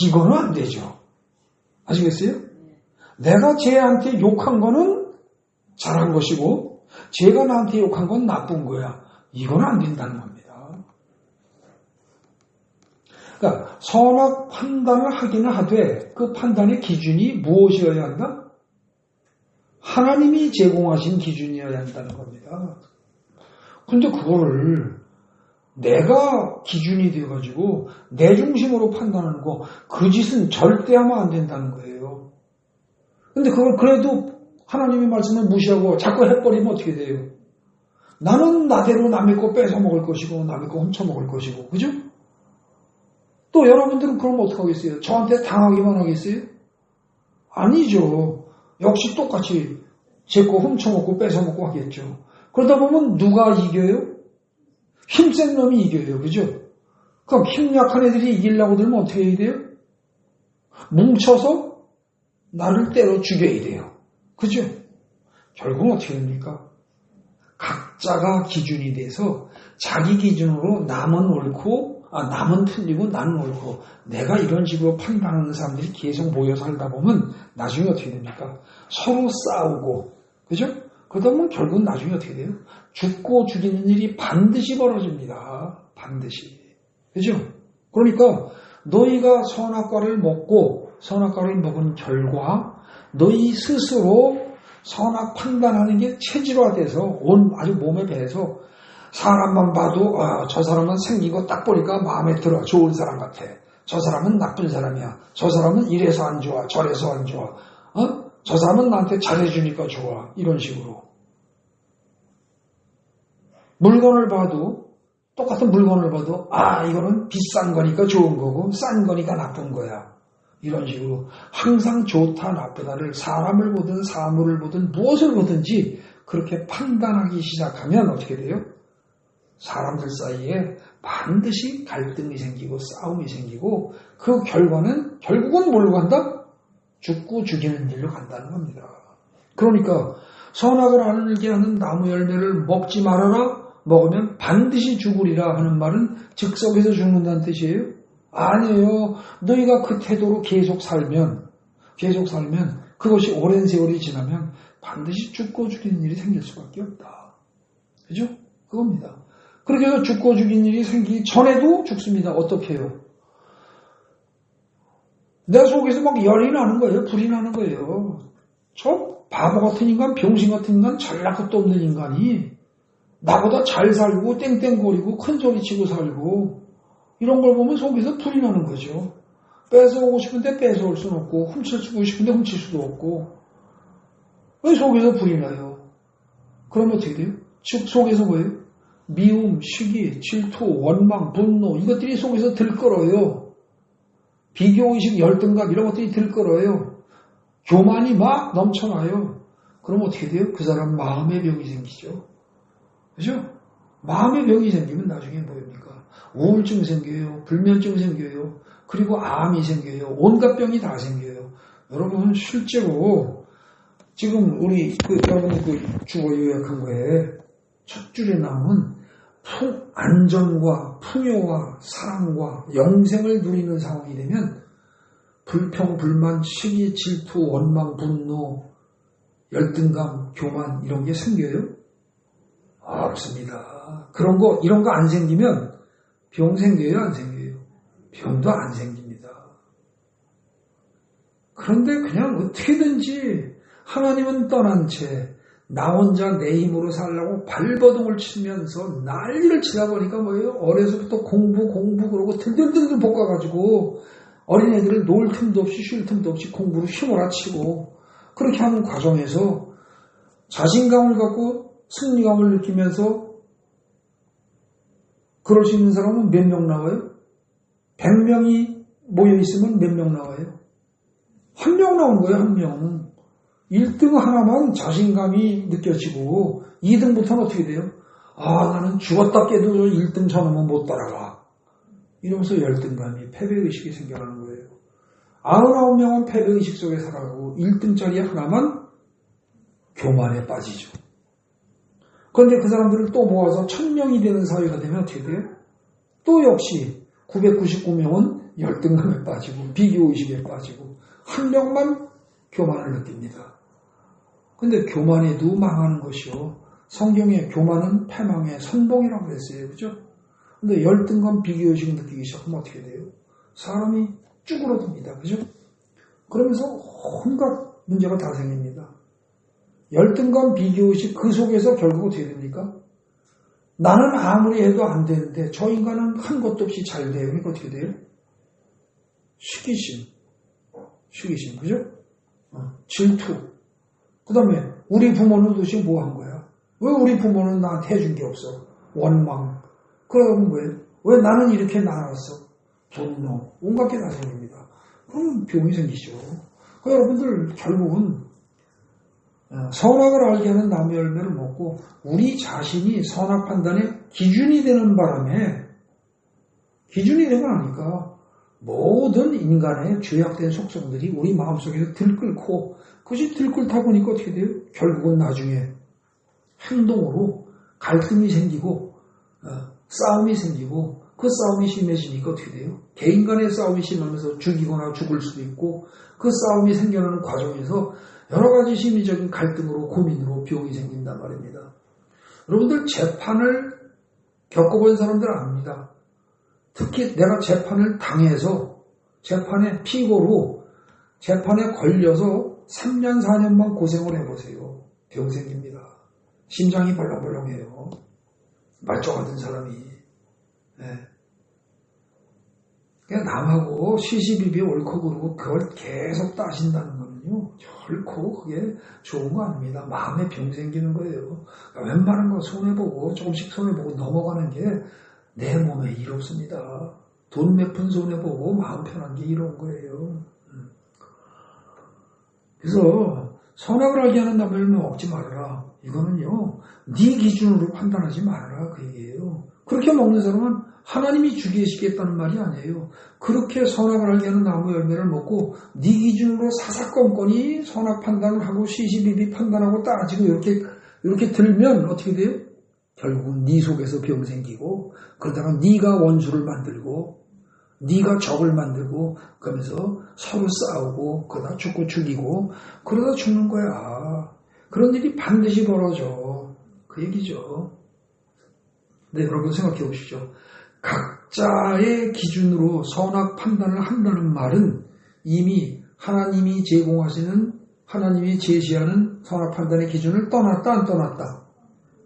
이거는 안 되죠. 아시겠어요? 내가 쟤한테 욕한 거는 잘한 것이고 쟤가 나한테 욕한 건 나쁜 거야. 이건 안 된다는 겁니다. 그러니까 선악 판단을 하기는 하되 그 판단의 기준이 무엇이어야 한다? 하나님이 제공하신 기준이어야 한다는 겁니다. 근데 그거를 내가 기준이 되어가지고 내 중심으로 판단하는 거, 그 짓은 절대 하면 안 된다는 거예요. 근데 그걸 그래도 하나님의 말씀을 무시하고 자꾸 해버리면 어떻게 돼요? 나는 나대로 남의 거 뺏어 먹을 것이고 남의 거 훔쳐 먹을 것이고, 그죠? 또 여러분들은 그럼 어떡하겠어요? 저한테 당하기만 하겠어요? 아니죠. 역시 똑같이 제 거 훔쳐 먹고 뺏어 먹고 하겠죠. 그러다 보면 누가 이겨요? 힘센 놈이 이겨요. 그죠? 그럼 힘 약한 애들이 이기려고 들면 어떻게 해야 돼요? 뭉쳐서 나를 때려 죽여야 돼요. 그죠? 결국은 어떻게 됩니까? 각자가 기준이 돼서 자기 기준으로 남은 옳고, 남은 틀리고 나는 옳고, 내가 이런 식으로 판단하는 사람들이 계속 모여 살다 보면 나중에 어떻게 됩니까? 서로 싸우고, 그죠? 그러다 보면 결국은 나중에 어떻게 돼요? 죽고 죽이는 일이 반드시 벌어집니다. 반드시. 그죠? 그러니까 너희가 선악과를 먹고 선악과를 먹은 결과 너희 스스로 선악 판단하는 게 체질화돼서 아주 몸에 배서 사람만 봐도 저 사람은 생긴 거 딱 보니까 마음에 들어. 좋은 사람 같아. 저 사람은 나쁜 사람이야. 저 사람은 이래서 안 좋아. 저래서 안 좋아. 저 사람은 나한테 잘해주니까 좋아. 이런 식으로. 물건을 봐도, 똑같은 물건을 봐도, 이거는 비싼 거니까 좋은 거고, 싼 거니까 나쁜 거야. 이런 식으로 항상 좋다, 나쁘다를 사람을 보든 사물을 보든 무엇을 보든지 그렇게 판단하기 시작하면 어떻게 돼요? 사람들 사이에 반드시 갈등이 생기고 싸움이 생기고 그 결과는 결국은 뭘로 간다? 죽고 죽이는 일로 간다는 겁니다. 그러니까 선악을 알게 하는 나무 열매를 먹지 말아라. 먹으면 반드시 죽으리라 하는 말은 즉석에서 죽는다는 뜻이에요? 아니에요. 너희가 그 태도로 계속 살면 그것이 오랜 세월이 지나면 반드시 죽고 죽이는 일이 생길 수밖에 없다. 그죠? 그겁니다. 그렇게 해서 죽고 죽이는 일이 생기기 전에도 죽습니다. 어떻게 해요? 내 속에서 막 열이 나는 거예요. 불이 나는 거예요. 저 바보 같은 인간, 병신 같은 인간, 잘날 것도 없는 인간이 나보다 잘 살고 땡땡거리고 큰소리 치고 살고 이런 걸 보면 속에서 불이 나는 거죠. 뺏어오고 싶은데 뺏어올 수는 없고 훔치고 싶은데 훔칠 수도 없고 왜 속에서 불이 나요? 그러면 어떻게 돼요? 즉 속에서 뭐예요? 미움, 시기, 질투, 원망, 분노 이것들이 속에서 들끓어요. 비교의식, 열등감 이런 것들이 들끓어요. 교만이 막 넘쳐나요. 그럼 어떻게 돼요? 그 사람 마음의 병이 생기죠. 그죠? 마음의 병이 생기면 나중에 뭐입니까? 우울증 생겨요. 불면증 생겨요. 그리고 암이 생겨요. 온갖 병이 다 생겨요. 여러분 실제로 지금 우리 여러분이 주어 요약한 거에 첫 줄에 나오는 안전과 풍요와 사랑과 영생을 누리는 상황이 되면 불평, 불만, 시기, 질투, 원망, 분노, 열등감, 교만 이런 게 생겨요? 없습니다. 이런 거 안 생기면 병 생겨요? 안 생겨요? 병도 안 생깁니다. 그런데 그냥 어떻게든지 하나님은 떠난 채 나 혼자 내 힘으로 살려고 발버둥을 치면서 난리를 치다 보니까 뭐예요? 어려서부터 공부 그러고 들들들 볶아가지고 어린애들을 놀 틈도 없이 쉴 틈도 없이 공부를 휘몰아치고 그렇게 하는 과정에서 자신감을 갖고 승리감을 느끼면서 그럴 수 있는 사람은 몇 명 나와요? 100명이 모여있으면 몇 명 나와요? 1명 나온 거예요, 1명. 1등 하나만 자신감이 느껴지고 2등부터는 어떻게 돼요? 아, 나는 죽었다 깨도 1등 저놈은 못 따라가. 이러면서 열등감이, 패배의식이 생겨나는 거예요. 99명은 패배의식 속에 살아가고 1등짜리 하나만 교만에 빠지죠. 그런데 그 사람들을 또 모아서 1000명이 되는 사회가 되면 어떻게 돼요? 또 역시 999명은 열등감에 빠지고 비교의식에 빠지고 1명만 교만을 느낍니다. 근데 교만에도 망하는 것이요. 성경에 교만은 패망의 선봉이라고 그랬어요. 그죠? 근데 열등감 비교의식을 느끼기 시작하면 어떻게 돼요? 사람이 쭈그러듭니다. 그죠? 그러면서 온갖 문제가 다 생깁니다. 열등감 비교의식 그 속에서 결국 어떻게 됩니까? 나는 아무리 해도 안 되는데 저 인간은 한 것도 없이 잘 돼요. 그러니까 어떻게 돼요? 시기심, 그죠? 질투. 그 다음에 우리 부모는 도대체 뭐 한 거야? 왜 우리 부모는 나한테 해준 게 없어? 원망. 그러면 뭐예요? 왜 나는 이렇게 나왔어? 분노. 온갖 게 다 생깁니다. 그럼 병이 생기죠. 그러니까 여러분들 결국은 선악을 알게 하는 나무 열매를 먹고 우리 자신이 선악 판단의 기준이 되는 바람에 기준이 되고 나니까 모든 인간의 죄악된 속성들이 우리 마음속에서 들끓고 그것이 들끓다 보니까 어떻게 돼요? 결국은 나중에 행동으로 갈등이 생기고 싸움이 생기고 그 싸움이 심해지니까 어떻게 돼요? 개인 간의 싸움이 심하면서 죽이거나 죽을 수도 있고 그 싸움이 생겨나는 과정에서 여러 가지 심리적인 갈등으로 고민으로 병이 생긴단 말입니다. 여러분들 재판을 겪어본 사람들 압니다. 특히 내가 재판을 당해서 재판의 피고로 재판에 걸려서 3년 4년만 고생을 해보세요. 병 생깁니다. 심장이 벌렁벌렁해요. 말종하던 사람이. 네. 그냥 남하고 시시비비 옳고 그르고 그걸 계속 따진다는 거는요. 결코 그게 좋은 거 아닙니다. 마음에 병 생기는 거예요. 그러니까 웬만한 거 손해보고 조금씩 손해보고 넘어가는 게 내 몸에 일 없습니다. 돈 몇 푼 손해보고 마음 편한 게 이런 거예요. 그래서 선악을 알게 하는 나무 열매 먹지 말아라. 이거는요. 네 기준으로 판단하지 말아라. 그 얘기예요. 그렇게 먹는 사람은 하나님이 죽이시겠다는 말이 아니에요. 그렇게 선악을 알게 하는 나무 열매를 먹고 네 기준으로 사사건건이 선악 판단을 하고 시시비비 판단하고 따지고 이렇게 들면 어떻게 돼요? 결국은 네 속에서 병 생기고 그러다가 네가 원수를 만들고 네가 적을 만들고 그러면서 서로 싸우고 그러다 죽이고 그러다 죽는 거야. 그런 일이 반드시 벌어져. 그 얘기죠. 네, 여러분 생각해 보시죠. 각자의 기준으로 선악 판단을 한다는 말은 이미 하나님이 제공하시는 하나님이 제시하는 선악 판단의 기준을 떠났다 안 떠났다?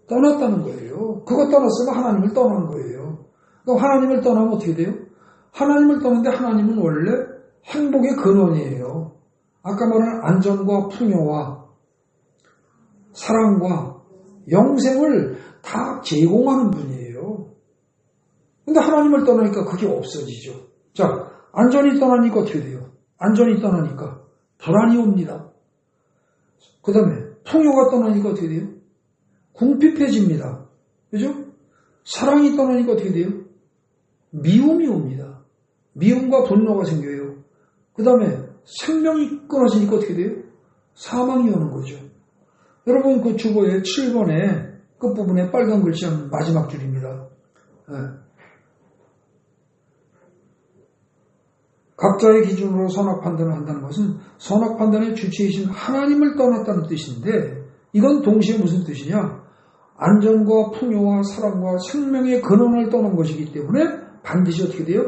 떠났다는 거예요. 그거 떠났으면 하나님을 떠난 거예요. 그럼 하나님을 떠나면 어떻게 돼요? 하나님을 떠났는데 하나님은 원래 행복의 근원이에요. 아까 말한 안전과 풍요와 사랑과 영생을 다 제공하는 분이에요. 근데 하나님을 떠나니까 그게 없어지죠. 자, 안전이 떠나니까 어떻게 돼요? 안전이 떠나니까 불안이 옵니다. 그 다음에 풍요가 떠나니까 어떻게 돼요? 궁핍해집니다. 그죠? 사랑이 떠나니까 어떻게 돼요? 미움이 옵니다. 미움과 분노가 생겨요. 그 다음에 생명이 끊어지니까 어떻게 돼요? 사망이 오는 거죠. 여러분 그 주보의 7번에 끝부분에 빨간 글씨 마지막 줄입니다. 네. 각자의 기준으로 선악 판단을 한다는 것은 선악 판단의 주체이신 하나님을 떠났다는 뜻인데 이건 동시에 무슨 뜻이냐? 안전과 풍요와 사랑과 생명의 근원을 떠난 것이기 때문에 반드시 어떻게 돼요?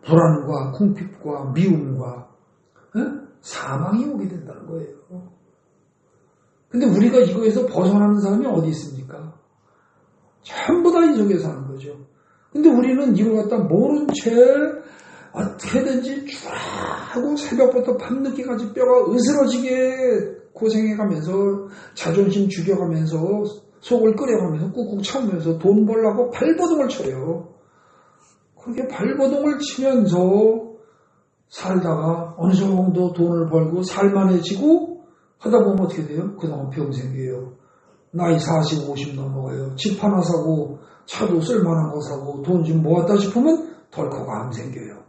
불안과 궁핍과 미움과 사망이 오게 된다는 거예요. 근데 우리가 이거에서 벗어나는 사람이 어디 있습니까? 전부 다 이 속에 사는 거죠. 근데 우리는 이걸 갖다 모른 채 어떻게든지 쫙 하고 새벽부터 밤늦게까지 뼈가 으스러지게 고생해가면서 자존심 죽여가면서 속을 끓여가면서 꾹꾹 참으면서 돈 벌려고 발버둥을 쳐요. 그렇게 발버둥을 치면서 살다가 어느 정도 돈을 벌고 살만해지고 하다 보면 어떻게 돼요? 그다음 병 생겨요. 나이 40, 50 넘어가요. 집 하나 사고 차도 쓸만한 거 사고 돈 좀 모았다 싶으면 덜컥 암 생겨요.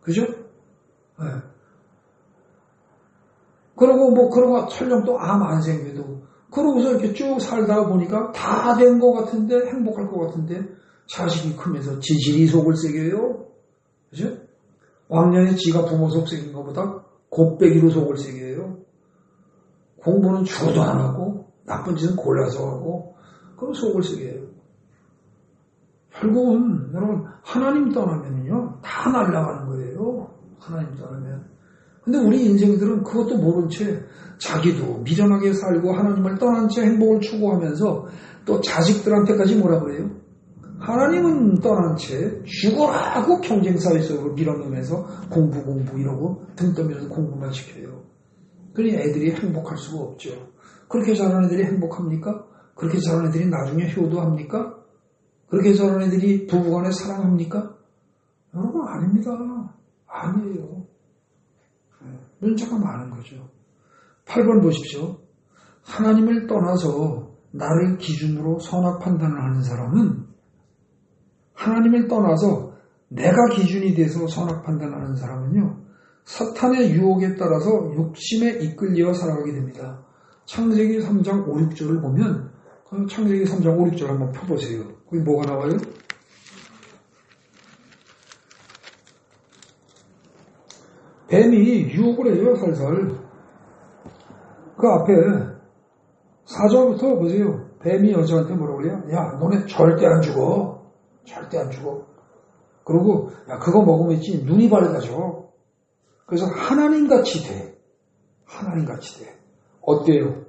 그죠? 네. 그러고 설령 또 암 안 생겨도 그러고서 이렇게 쭉 살다가 보니까 다 된 것 같은데 행복할 것 같은데 자식이 크면서 지질이 속을 새겨요. 그죠? 왕년에 지가 부모 속 새긴 것보다 곱빼기로 속을 새겨요. 공부는 죽어도 안 하고 나쁜 짓은 골라서 하고 그럼 속을 새겨요. 결국은 여러분 하나님 떠나면요 다 날아가는 거예요. 하나님 떠나면. 근데 우리 인생들은 그것도 모른 채 자기도 미련하게 살고 하나님을 떠난 채 행복을 추구하면서 또 자식들한테까지 뭐라 그래요? 하나님은 떠난 채 죽어라고 경쟁사회 속으로 밀어넣으면서 공부 이러고 등 떠면서 공부만 시켜요. 그러니 애들이 행복할 수가 없죠. 그렇게 자란 애들이 행복합니까? 그렇게 자란 애들이 나중에 효도합니까? 그렇게 자란 애들이 부부간에 사랑합니까? 여러분 아닙니다. 아니에요. 문제가 많은 거죠. 8번 보십시오. 하나님을 떠나서 나를 기준으로 선악 판단을 하는 사람은 하나님을 떠나서 내가 기준이 돼서 선악 판단하는 사람은요. 사탄의 유혹에 따라서 욕심에 이끌려 살아가게 됩니다. 창세기 3장 5, 6절을 보면 창세기 3장 5, 6절 한번 펴보세요. 거기 뭐가 나와요? 뱀이 유혹을 해요, 살살. 그 앞에 4절부터 보세요. 뱀이 여자한테 뭐라고 그래요? 야, 너네 절대 안 죽어. 절대 안 죽어. 그러고, 야, 그거 먹으면 있지, 눈이 밝아져. 그래서 하나님같이 돼. 하나님같이 돼. 어때요?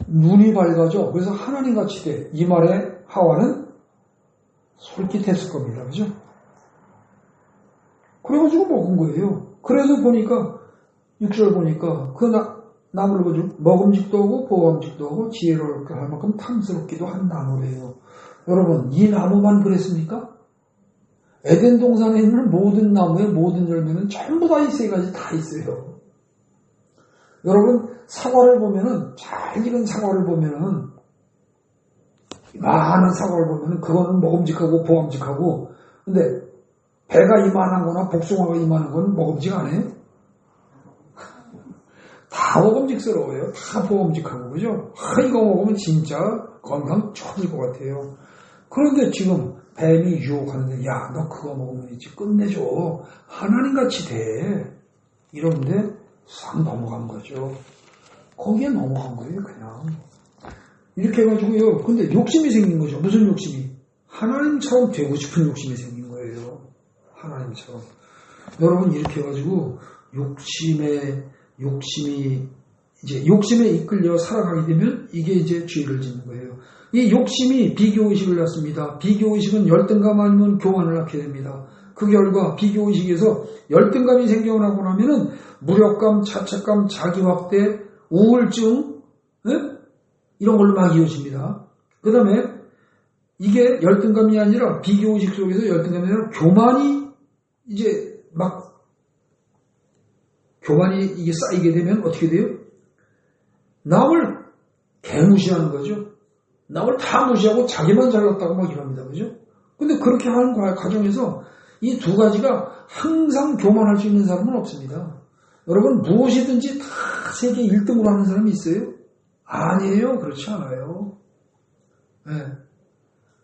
눈이 밝아져. 그래서 하나님같이 돼. 이 말에 하와는 솔깃했을 겁니다. 그죠? 그래가지고 먹은 거예요. 그래서 보니까 6절 보니까 그 나무를 가지고 먹음직도 하고 보암직도 하고 지혜롭게 할 만큼 탐스럽기도 한 나무래요. 여러분 이 나무만 그랬습니까? 에덴 동산에 있는 모든 나무의 모든 열매는 전부 다 이 세 가지 다 있어요. 여러분 사과를 보면은 잘 익은 사과를 보면은 많은 사과를 보면은 그거는 먹음직하고 보암직하고 근데 배가 이만한 거나 복숭아가 이만한 건 먹음직 안 해요? 다 먹음직스러워요. 다 보험직하고, 그죠? 이거 먹으면 진짜 건강 좋아질 것 같아요. 그런데 지금 뱀이 유혹하는데, 야, 너 그거 먹으면 이제 끝내줘. 하나님같이 돼. 이러는데 싹 넘어간 거죠. 거기에 넘어간 거예요, 그냥. 이렇게 해가지고요. 근데 욕심이 생긴 거죠. 무슨 욕심이? 하나님처럼 되고 싶은 욕심이 생긴 거예요. 하나님처럼. 여러분 이렇게 해가지고 욕심에 이끌려 살아가게 되면 이게 이제 죄를 짓는 거예요. 이 욕심이 비교의식을 낳습니다. 비교의식은 열등감 아니면 교만을 낳게 됩니다. 그 결과 비교의식에서 열등감이 생겨나고 나면은 무력감, 자책감, 자기확대, 우울증 이런 걸로 막 이어집니다. 그 다음에 이게 열등감이 아니라 비교의식 속에서 열등감이 아니라 교만이 이제 교만이 이게 쌓이게 되면 어떻게 돼요? 남을 개무시하는 거죠. 남을 다 무시하고 자기만 잘났다고 막 이럽니다. 그죠? 근데 그렇게 하는 과정에서 이 두 가지가 항상 교만할 수 있는 사람은 없습니다. 여러분 무엇이든지 다 세계 1등으로 하는 사람이 있어요? 아니에요. 그렇지 않아요. 네.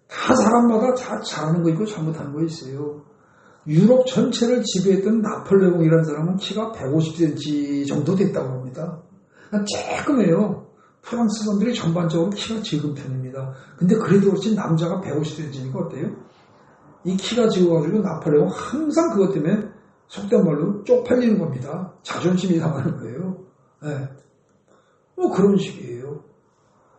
다 사람마다 다 잘하는 거 있고 잘못하는 거 있어요. 유럽 전체를 지배했던 나폴레옹이라는 사람은 키가 150cm 정도 됐다고 합니다. 조금해요. 프랑스 사람들이 전반적으로 키가 적은 편입니다. 근데 그래도 그렇지 남자가 150cm니까 어때요? 이 키가 적어가지고 나폴레옹 항상 그것 때문에 속된 말로 쪽팔리는 겁니다. 자존심이 상하는 거예요. 네. 뭐 그런 식이에요.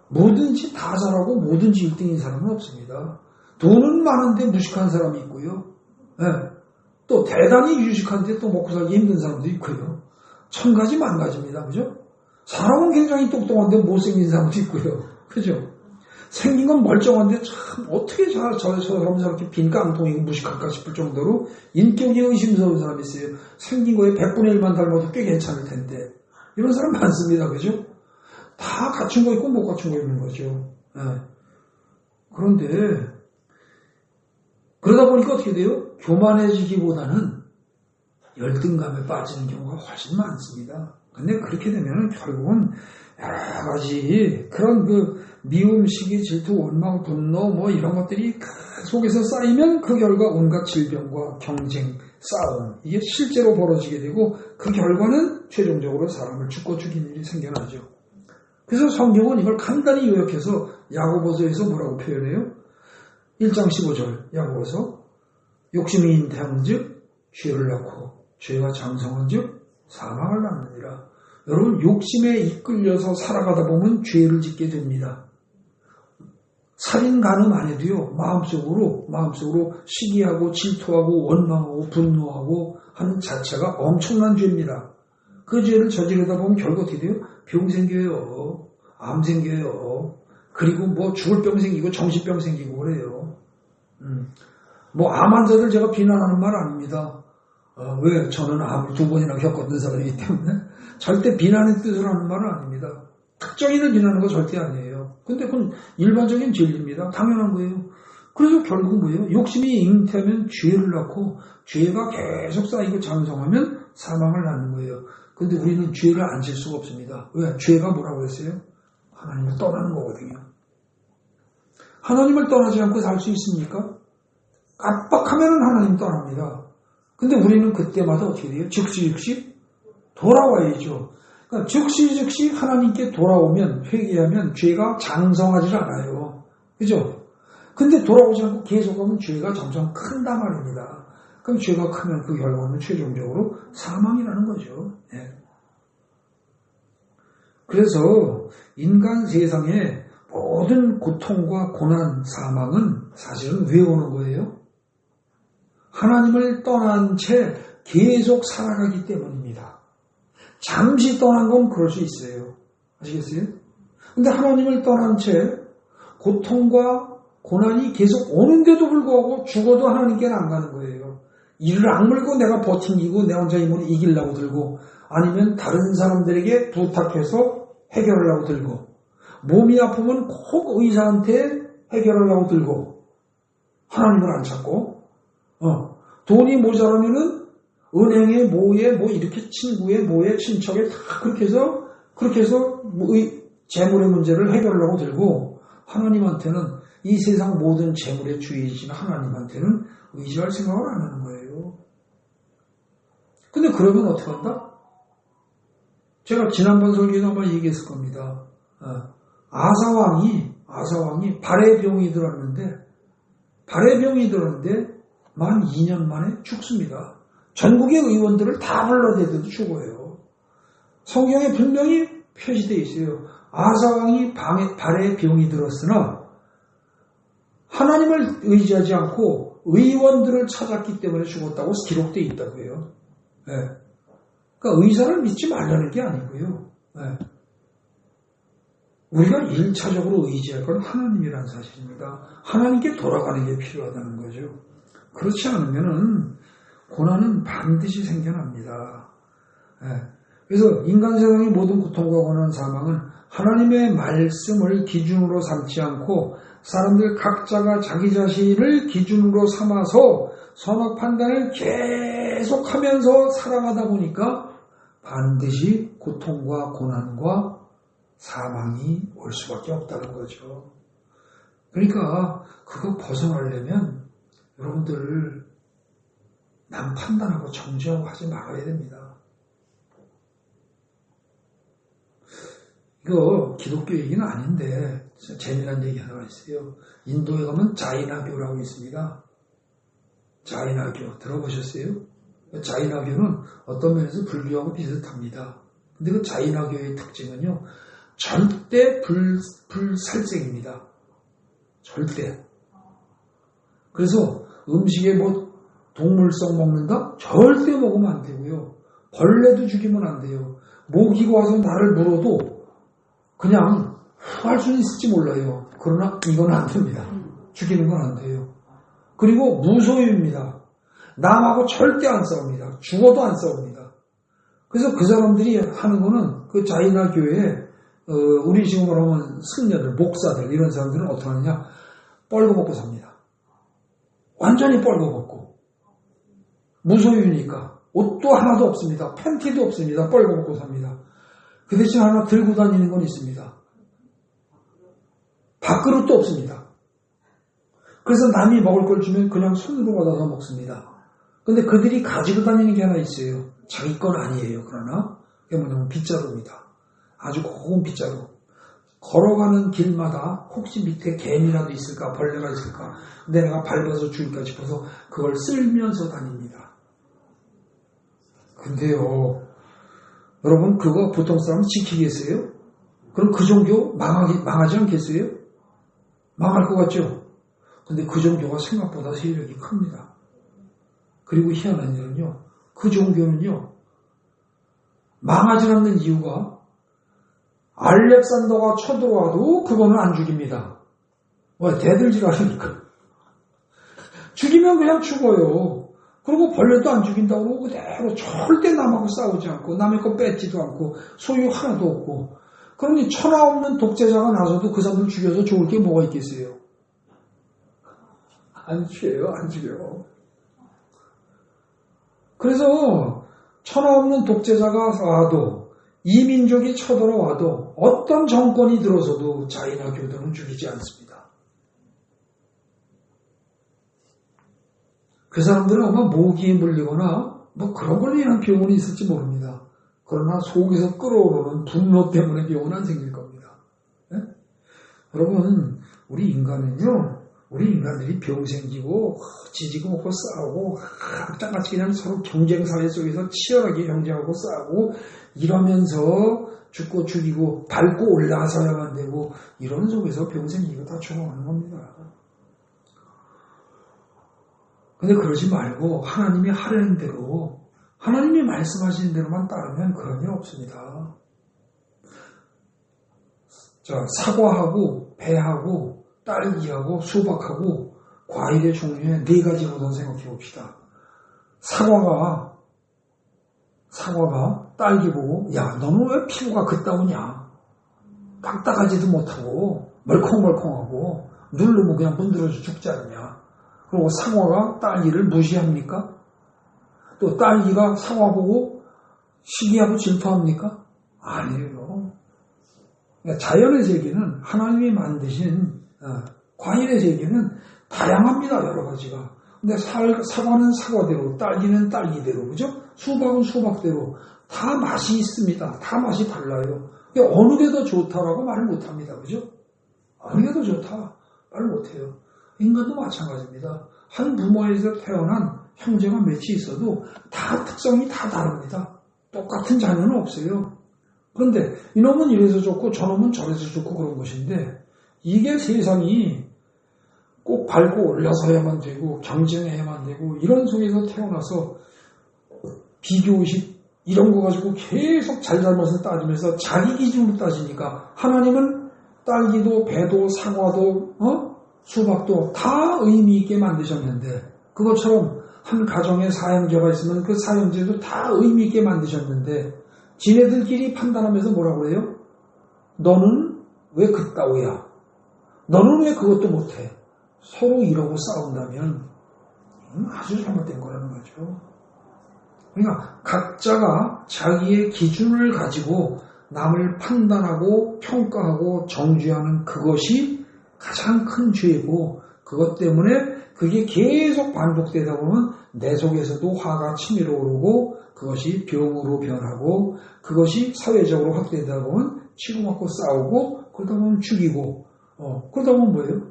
뭐든지 다 잘하고 뭐든지 1등인 사람은 없습니다. 돈은 많은데 무식한 사람이 있고요. 예. 또 대단히 유식한데 또 먹고 살기 힘든 사람도 있고요. 천 가지 만 가지입니다. 그죠? 사람은 굉장히 똑똑한데 못생긴 사람도 있고요. 그죠? 생긴 건 멀쩡한데 참 어떻게 저 사람 저렇게 빈 깡통이고 무식할까 싶을 정도로 인격이 의심스러운 사람이 있어요. 생긴 거에 100분의 1만 닮아도 꽤 괜찮을 텐데. 이런 사람 많습니다. 그죠? 다 갖춘 거 있고 못 갖춘 거 있는 거죠. 네. 그런데 그러다 보니까 어떻게 돼요? 교만해지기보다는 열등감에 빠지는 경우가 훨씬 많습니다. 근데 그렇게 되면 결국은 여러 가지 그런 미움, 시기, 질투, 원망, 분노 뭐 이런 것들이 그 속에서 쌓이면 그 결과 온갖 질병과 경쟁, 싸움 이게 실제로 벌어지게 되고 그 결과는 최종적으로 사람을 죽고 죽이는 일이 생겨나죠. 그래서 성경은 이걸 간단히 요약해서 야고보서에서 뭐라고 표현해요? 1장 15절 야고보서 욕심이 잉태한즉 죄를 낳고 죄가 장성한즉 사망을 낳느니라. 여러분 욕심에 이끌려서 살아가다 보면 죄를 짓게 됩니다. 살인 간음 안 해도요 마음속으로 시기하고 질투하고 원망하고 분노하고 하는 자체가 엄청난 죄입니다. 그 죄를 저지르다 보면 결국 어떻게 돼요? 병 생겨요. 암 생겨요. 그리고 뭐 죽을 병 생기고 정신병 생기고 그래요. 뭐 암 환자들 제가 비난하는 말 아닙니다. 왜? 저는 암을 2번이나 겪었던 사람이기 때문에 절대 비난의 뜻으로 하는 말은 아닙니다. 특정인을 비난하는 거 절대 아니에요. 근데 그건 일반적인 진리입니다. 당연한 거예요. 그래서 결국 뭐예요? 욕심이 잉태하면 죄를 낳고 죄가 계속 쌓이고 장성하면 사망을 낳는 거예요. 근데 우리는 죄를 안 질 수가 없습니다. 왜? 죄가 뭐라고 했어요? 하나님을 떠나는 거거든요. 하나님을 떠나지 않고 살 수 있습니까? 깜빡하면 하나님 떠납니다. 근데 우리는 그때마다 어떻게 돼요? 즉시 돌아와야죠. 그러니까 즉시 하나님께 돌아오면 회개하면 죄가 장성하지 않아요. 그죠? 근데 돌아오지 않고 계속하면 죄가 점점 큰단 말입니다. 그럼 죄가 크면 그 결과는 최종적으로 사망이라는 거죠. 네. 그래서 인간 세상의 모든 고통과 고난, 사망은 사실은 왜 오는 거예요? 하나님을 떠난 채 계속 살아가기 때문입니다. 잠시 떠난 건 그럴 수 있어요. 아시겠어요? 근데 하나님을 떠난 채 고통과 고난이 계속 오는데도 불구하고 죽어도 하나님께는 안 가는 거예요. 이를 악물고 내가 버팅기고 내 혼자 힘으로 이기려고 들고 아니면 다른 사람들에게 부탁해서 해결하려고 들고 몸이 아프면 꼭 의사한테 해결하려고 들고 하나님을 안 찾고 돈이 모자라면은 은행에 뭐에 뭐 이렇게 친구에 뭐에 친척에 다 그렇게 해서 재물의 문제를 해결하려고 들고 하나님한테는 이 세상 모든 재물의 주인이신 하나님한테는 의지할 생각을 안 하는 거예요. 근데 그러면 어떻게 한다? 제가 지난번 설교에 아마 얘기했을 겁니다. 아사왕이 발에 병이 들었는데 만 2년 만에 죽습니다. 전국의 의원들을 다 불러대도 죽어요. 성경에 분명히 표시되어 있어요. 아사왕이 발에 병이 들었으나 하나님을 의지하지 않고 의원들을 찾았기 때문에 죽었다고 기록되어 있다고 해요. 네. 그러니까 의사를 믿지 말라는 게 아니고요. 네. 우리가 1차적으로 의지할 건 하나님이라는 사실입니다. 하나님께 돌아가는 게 필요하다는 거죠. 그렇지 않으면은 고난은 반드시 생겨납니다. 네. 그래서 인간 세상의 모든 고통과 고난, 사망은 하나님의 말씀을 기준으로 삼지 않고 사람들 각자가 자기 자신을 기준으로 삼아서 선악 판단을 계속하면서 살아가다 보니까 반드시 고통과 고난과 사망이 올 수밖에 없다는 거죠. 그러니까 그거 벗어나려면 여러분들 남 판단하고 정죄하고 하지 말아야 됩니다. 이거 기독교 얘기는 아닌데 재미난 얘기 하나가 있어요. 인도에 가면 자이나교라고 있습니다. 자이나교 들어보셨어요? 자이나교는 어떤 면에서 불교하고 비슷합니다. 근데 그 자이나교의 특징은요. 절대 불살생입니다. 절대. 그래서 음식에 뭐 동물성 먹는다? 절대 먹으면 안 되고요. 벌레도 죽이면 안 돼요. 모기가 와서 나를 물어도 그냥 할 수는 있을지 몰라요. 그러나 이건 안 됩니다. 죽이는 건 안 돼요. 그리고 무소유입니다. 남하고 절대 안 싸웁니다. 죽어도 안 싸웁니다. 그래서 그 사람들이 하는 거는 그 자이나 교회에 우리 지금 말하면 승려들, 목사들 이런 사람들은 어떻게 하느냐? 뻘거벗고 삽니다. 완전히 뻘거벗고. 무소유니까 옷도 하나도 없습니다. 팬티도 없습니다. 뻘거벗고 삽니다. 그 대신 하나 들고 다니는 건 있습니다. 밥그릇도 없습니다. 그래서 남이 먹을 걸 주면 그냥 손으로 받아서 먹습니다. 근데 그들이 가지고 다니는 게 하나 있어요. 자기 건 아니에요. 그러나 그게 뭐냐면 빗자루입니다. 아주 고운 빗자루. 걸어가는 길마다 혹시 밑에 개미라도 있을까 벌레가 있을까 근데 내가 밟아서 죽일까 싶어서 그걸 쓸면서 다닙니다. 근데요 여러분 그거 보통 사람 지키겠어요? 그럼 그 종교 망하지 않겠어요? 망할 것 같죠? 근데 그 종교가 생각보다 세력이 큽니다. 그리고 희한한 일은요 그 종교는요 망하지 않는 이유가 알렉산더가 쳐들어와도 그거는 안 죽입니다. 왜? 대들지라니까. 죽이면 그냥 죽어요. 그리고 벌레도 안 죽인다고 그러고 그대로 절대 남하고 싸우지 않고 남의 거 뺏지도 않고 소유 하나도 없고 그러니 천하 없는 독재자가 나서도 그 사람을 죽여서 좋을 게 뭐가 있겠어요? 안 죽여요. 안 죽여요. 그래서 천하 없는 독재자가 와도 이민족이 쳐들어와도 어떤 정권이 들어서도 자이나 교도는 죽이지 않습니다. 그 사람들은 아마 모기에 물리거나 뭐 그런 걸로 인한 병원이 있을지 모릅니다. 그러나 속에서 끓어오르는 분노 때문에 병은 안 생길 겁니다. 네? 여러분 우리 인간들이 병 생기고 지지고 먹고 싸우고 악당같이 그냥 서로 경쟁사회 속에서 치열하게 경쟁하고 싸우고 이러면서 죽고 죽이고 밟고 올라서야만 되고 이런 속에서 병 생기고 다 죽어가는 겁니다. 근데 그러지 말고 하나님이 하라는 대로 하나님이 말씀하시는 대로만 따르면 그런 일 없습니다. 자, 사과하고 배하고 딸기하고 수박하고 과일의 종류에 4가지 우선 생각해 봅시다. 사과가 딸기 보고 야 너는 왜 피부가 그따구냐 딱딱하지도 못하고 멀컹멀컹하고 누르면 그냥 문드러져 죽지 않냐. 그리고 사과가 딸기를 무시합니까? 또 딸기가 사과 보고 시기하고 질투합니까? 아니에요. 그러니까 자연의 세계는 하나님이 만드신 과일의 세계는 다양합니다. 여러 가지가. 근데 사과는 사과대로, 딸기는 딸기대로, 그죠? 수박은 수박대로 다 맛이 있습니다. 다 맛이 달라요. 어느 게 더 좋다라고 말을 못합니다. 그죠? 어느 게 더 좋다 말을 못해요. 인간도 마찬가지입니다. 한 부모에서 태어난 형제가 몇이 있어도 다 특성이 다 다릅니다. 똑같은 자녀는 없어요. 그런데 이놈은 이래서 좋고 저놈은 저래서 좋고 그런 것인데 이게 세상이 꼭 밟고 올라서야만 되고 경쟁해야만 되고 이런 속에서 태어나서 비교의식 이런 거 가지고 계속 잘잘못을 따지면서 자기 기준으로 따지니까 하나님은 딸기도 배도 사과도 수박도 다 의미 있게 만드셨는데 그것처럼 한 가정에 사형제가 있으면 그 사형제도 다 의미 있게 만드셨는데 지네들끼리 판단하면서 뭐라고 해요? 너는 왜 그따위야? 너는 왜 그것도 못해? 서로 이러고 싸운다면 아주 잘못된 거라는 거죠. 그러니까 각자가 자기의 기준을 가지고 남을 판단하고 평가하고 정죄하는 그것이 가장 큰 죄고 그것 때문에 그게 계속 반복되다 보면 내 속에서도 화가 치밀어 오르고 그것이 병으로 변하고 그것이 사회적으로 확대되다 보면 치고받고 싸우고 그러다 보면 죽이고 그러다 보면 뭐예요?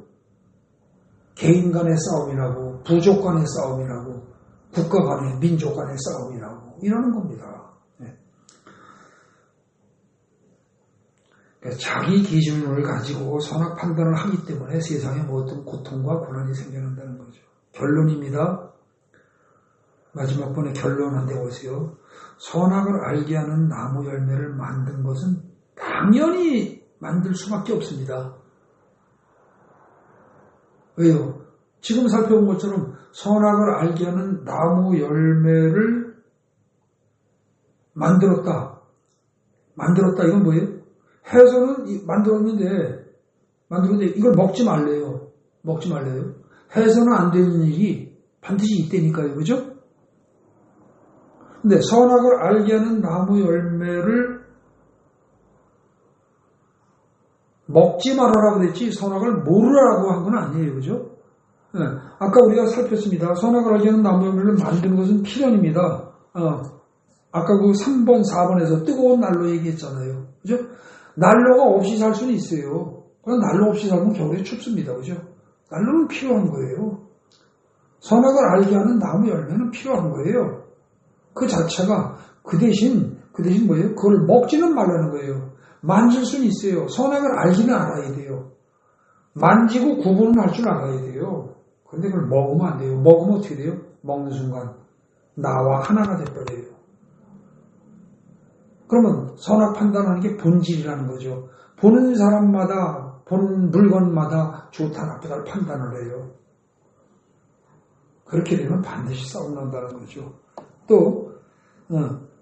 개인 간의 싸움이라고 부족 간의 싸움이라고 국가 간의 민족 간의 싸움이라고 이러는 겁니다. 네. 그러니까 자기 기준을 가지고 선악 판단을 하기 때문에 세상에 모든 고통과 고난이 생겨난다는 거죠. 결론입니다. 마지막 번에 결론한데 보세요. 선악을 알게 하는 나무 열매를 만든 것은 당연히 만들 수밖에 없습니다. 왜요? 지금 살펴본 것처럼 선악을 알게 하는 나무 열매를 만들었다. 이건 뭐예요? 해서는 만들었는데 이걸 먹지 말래요. 해서는 안 되는 일이 반드시 있다니까요. 그죠? 근데 선악을 알게 하는 나무 열매를 먹지 말아라고 그랬지 선악을 모르라고 한 건 아니에요. 그죠? 네. 아까 우리가 살폈습니다. 선악을 알게 하는 나무 열매를 만드는 것은 필연입니다. 아까 그 3번, 4번에서 뜨거운 난로 얘기했잖아요. 그죠? 난로가 없이 살 수는 있어요. 그럼 난로 없이 살면 겨울에 춥습니다. 그죠? 난로는 필요한 거예요. 선악을 알게 하는 나무 열매는 필요한 거예요. 그 자체가 그 대신 뭐예요? 그걸 먹지는 말라는 거예요. 만질 수는 있어요. 선악을 알기는 알아야 돼요. 만지고 구분을 할 줄 알아야 돼요. 그런데 그걸 먹으면 안 돼요. 먹으면 어떻게 돼요? 먹는 순간 나와 하나가 돼버려요. 그러면 선악 판단하는 게 본질이라는 거죠. 보는 사람마다 보는 물건마다 좋다 나쁘다를 판단을 해요. 그렇게 되면 반드시 싸움 난다는 거죠. 또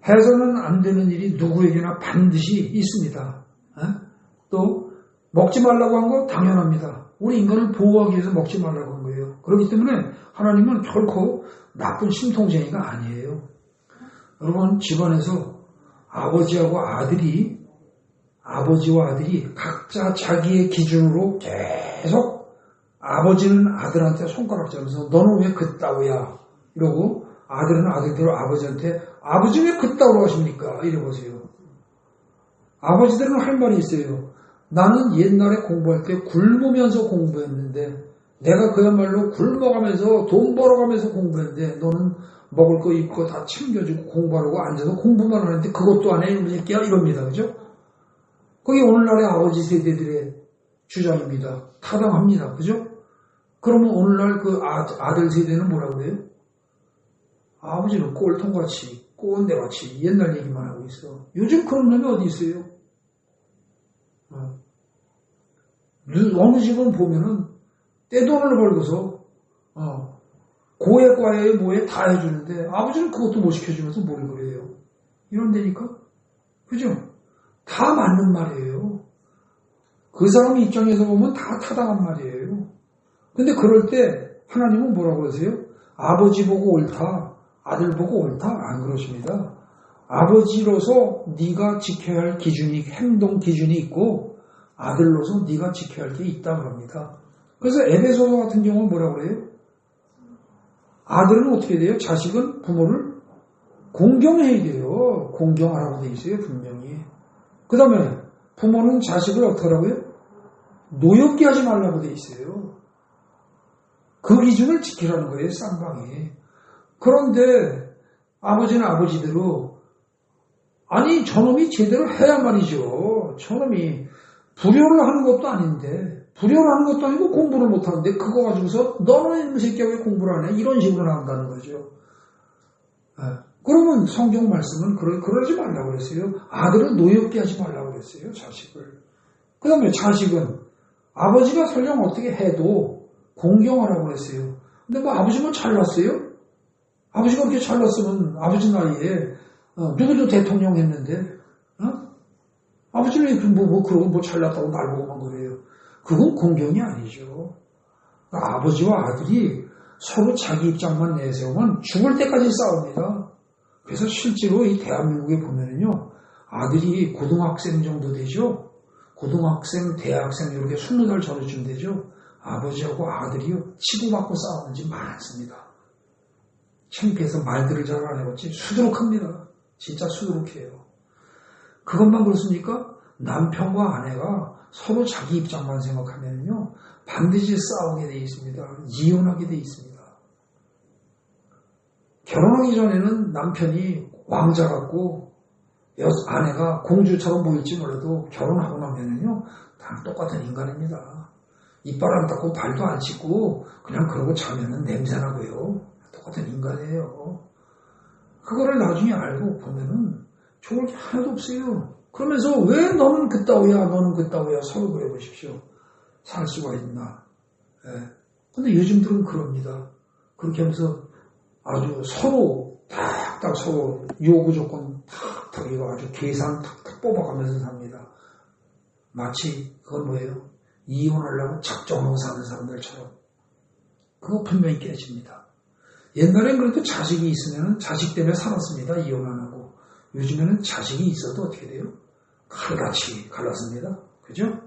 해서는 안 되는 일이 누구에게나 반드시 있습니다. 또 먹지 말라고 한 거 당연합니다. 우리 인간을 보호하기 위해서 먹지 말라고 한 거예요. 그렇기 때문에 하나님은 결코 나쁜 신통쟁이가 아니에요. 여러분 집안에서 아버지와 아들이 각자 자기의 기준으로 계속 아버지는 아들한테 손가락질하면서 너는 왜 그따위야 이러고 아들은 아들대로 아버지한테 아버지 왜 그따위로 하십니까 이러보세요. 아버지들은 할 말이 있어요. 나는 옛날에 공부할 때 굶으면서 공부했는데 내가 그야말로 굶어가면서 돈 벌어가면서 공부했는데 너는 먹을 거 입을 거 다 챙겨주고 공부하려고 앉아서 공부만 하는데 그것도 안 해 이놈 새끼야 이럽니다. 그죠? 그게 오늘날의 아버지 세대들의 주장입니다. 타당합니다. 그죠? 그러면 오늘날 그 아들 세대는 뭐라고 그래요? 아버지는 꼴통같이 꼰대같이 옛날 얘기만 하고 있어. 요즘 그런 놈이 어디 있어요? 어느 집은 보면은 떼돈을 벌고서 고액과에 뭐에 다 해주는데 아버지는 그것도 못 시켜주면서 뭘 그래요. 이런 데니까. 그죠? 다 맞는 말이에요. 그 사람 입장에서 보면 다 타당한 말이에요. 근데 그럴 때 하나님은 뭐라고 그러세요? 아버지 보고 옳다, 아들 보고 옳다? 안 그러십니다. 아버지로서 네가 지켜야 할 기준이 행동 기준이 있고 아들로서 네가 지켜야 할 게 있다 그럽니다. 그래서 에베소서 같은 경우는 뭐라고 그래요? 아들은 어떻게 돼요? 자식은 부모를 공경해야 돼요. 공경하라고 돼 있어요. 분명히. 그 다음에 부모는 자식을 어떻게 하라고요? 노엽게 하지 말라고 돼 있어요. 그 기준을 지키라는 거예요. 쌍방이. 그런데 아버지는 아버지대로 아니 저놈이 제대로 해야 말이죠. 저놈이 불효를 하는 것도 아닌데 불효를 하는 것도 아니고 공부를 못하는데 그거 가지고서 너는 이 새끼야 왜 공부를 안 해? 이런 식으로 나온다는 거죠. 그러면 성경 말씀은 그러지 말라고 그랬어요. 아들은 노엽게 하지 말라고 그랬어요. 자식을. 그 다음에 자식은 아버지가 설령 어떻게 해도 공경하라고 그랬어요. 근데 뭐 아버지만 잘났어요? 아버지가 그렇게 잘났으면 아버지 나이에 누구도 대통령 했는데 아버지는 그러고 뭐 잘났다고 날 보고만 그래요. 그건 공경이 아니죠. 그러니까 아버지와 아들이 서로 자기 입장만 내세우면 죽을 때까지 싸웁니다. 그래서 실제로 이 대한민국에 보면은요, 아들이 고등학생 정도 되죠. 고등학생, 대학생 이렇게 20살 전후쯤 되죠. 아버지하고 아들이요 치고받고 싸우는 집 많습니다. 창피해서 말들을 잘 안 해봤지 수두룩합니다. 진짜 수두룩해요. 그것만 그렇습니까? 남편과 아내가 서로 자기 입장만 생각하면요 반드시 싸우게 돼 있습니다. 이혼하게 돼 있습니다. 결혼하기 전에는 남편이 왕자 같고 아내가 공주처럼 보일지 몰라도 결혼하고 나면은요 다 똑같은 인간입니다. 이빨 안 닦고 발도 안 씻고 그냥 그러고 자면은 냄새나고요. 똑같은 인간이에요. 그거를 나중에 알고 보면은 좋을 게 하나도 없어요. 그러면서 왜 너는 그따위야, 너는 그따위야 서로 그래 보십시오. 살 수가 있나. 예. 근데 요즘들은 그럽니다. 그렇게 하면서 아주 서로 탁탁 서로 요구 조건 탁탁 이거 아주 계산 탁탁 뽑아가면서 삽니다. 마치 그건 뭐예요? 이혼하려고 작정하고 사는 사람들처럼. 그거 분명히 깨집니다. 옛날엔 그래도 자식이 있으면 자식 때문에 살았습니다. 이혼 안 하고. 요즘에는 자식이 있어도 어떻게 돼요? 칼같이 갈랐습니다. 그죠?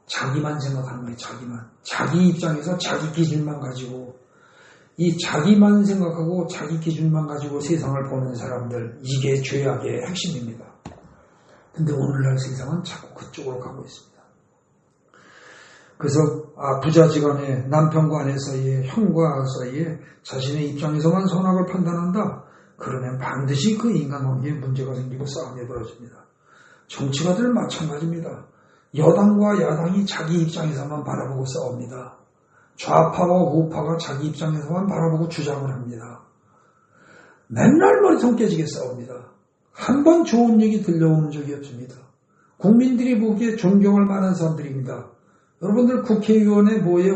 자기만 생각하는 거예요. 자기만. 자기 입장에서 자기 기준만 가지고 이 자기만 생각하고 자기 기준만 가지고 세상을 보는 사람들, 이게 죄악의 핵심입니다. 근데 오늘날 세상은 자꾸 그쪽으로 가고 있습니다. 그래서 부자지간에 남편과 아내 사이에 형과 사이에 자신의 입장에서만 선악을 판단한다. 그러면 반드시 그 인간 관계에 문제가 생기고 싸움이 벌어집니다. 정치가들 마찬가지입니다. 여당과 야당이 자기 입장에서만 바라보고 싸웁니다. 좌파와 우파가 자기 입장에서만 바라보고 주장을 합니다. 맨날 머리통 깨지게 싸웁니다. 한 번 좋은 얘기 들려오는 적이 없습니다. 국민들이 보기에 존경할 만한 사람들입니다. 여러분들 국회의원에 뭐에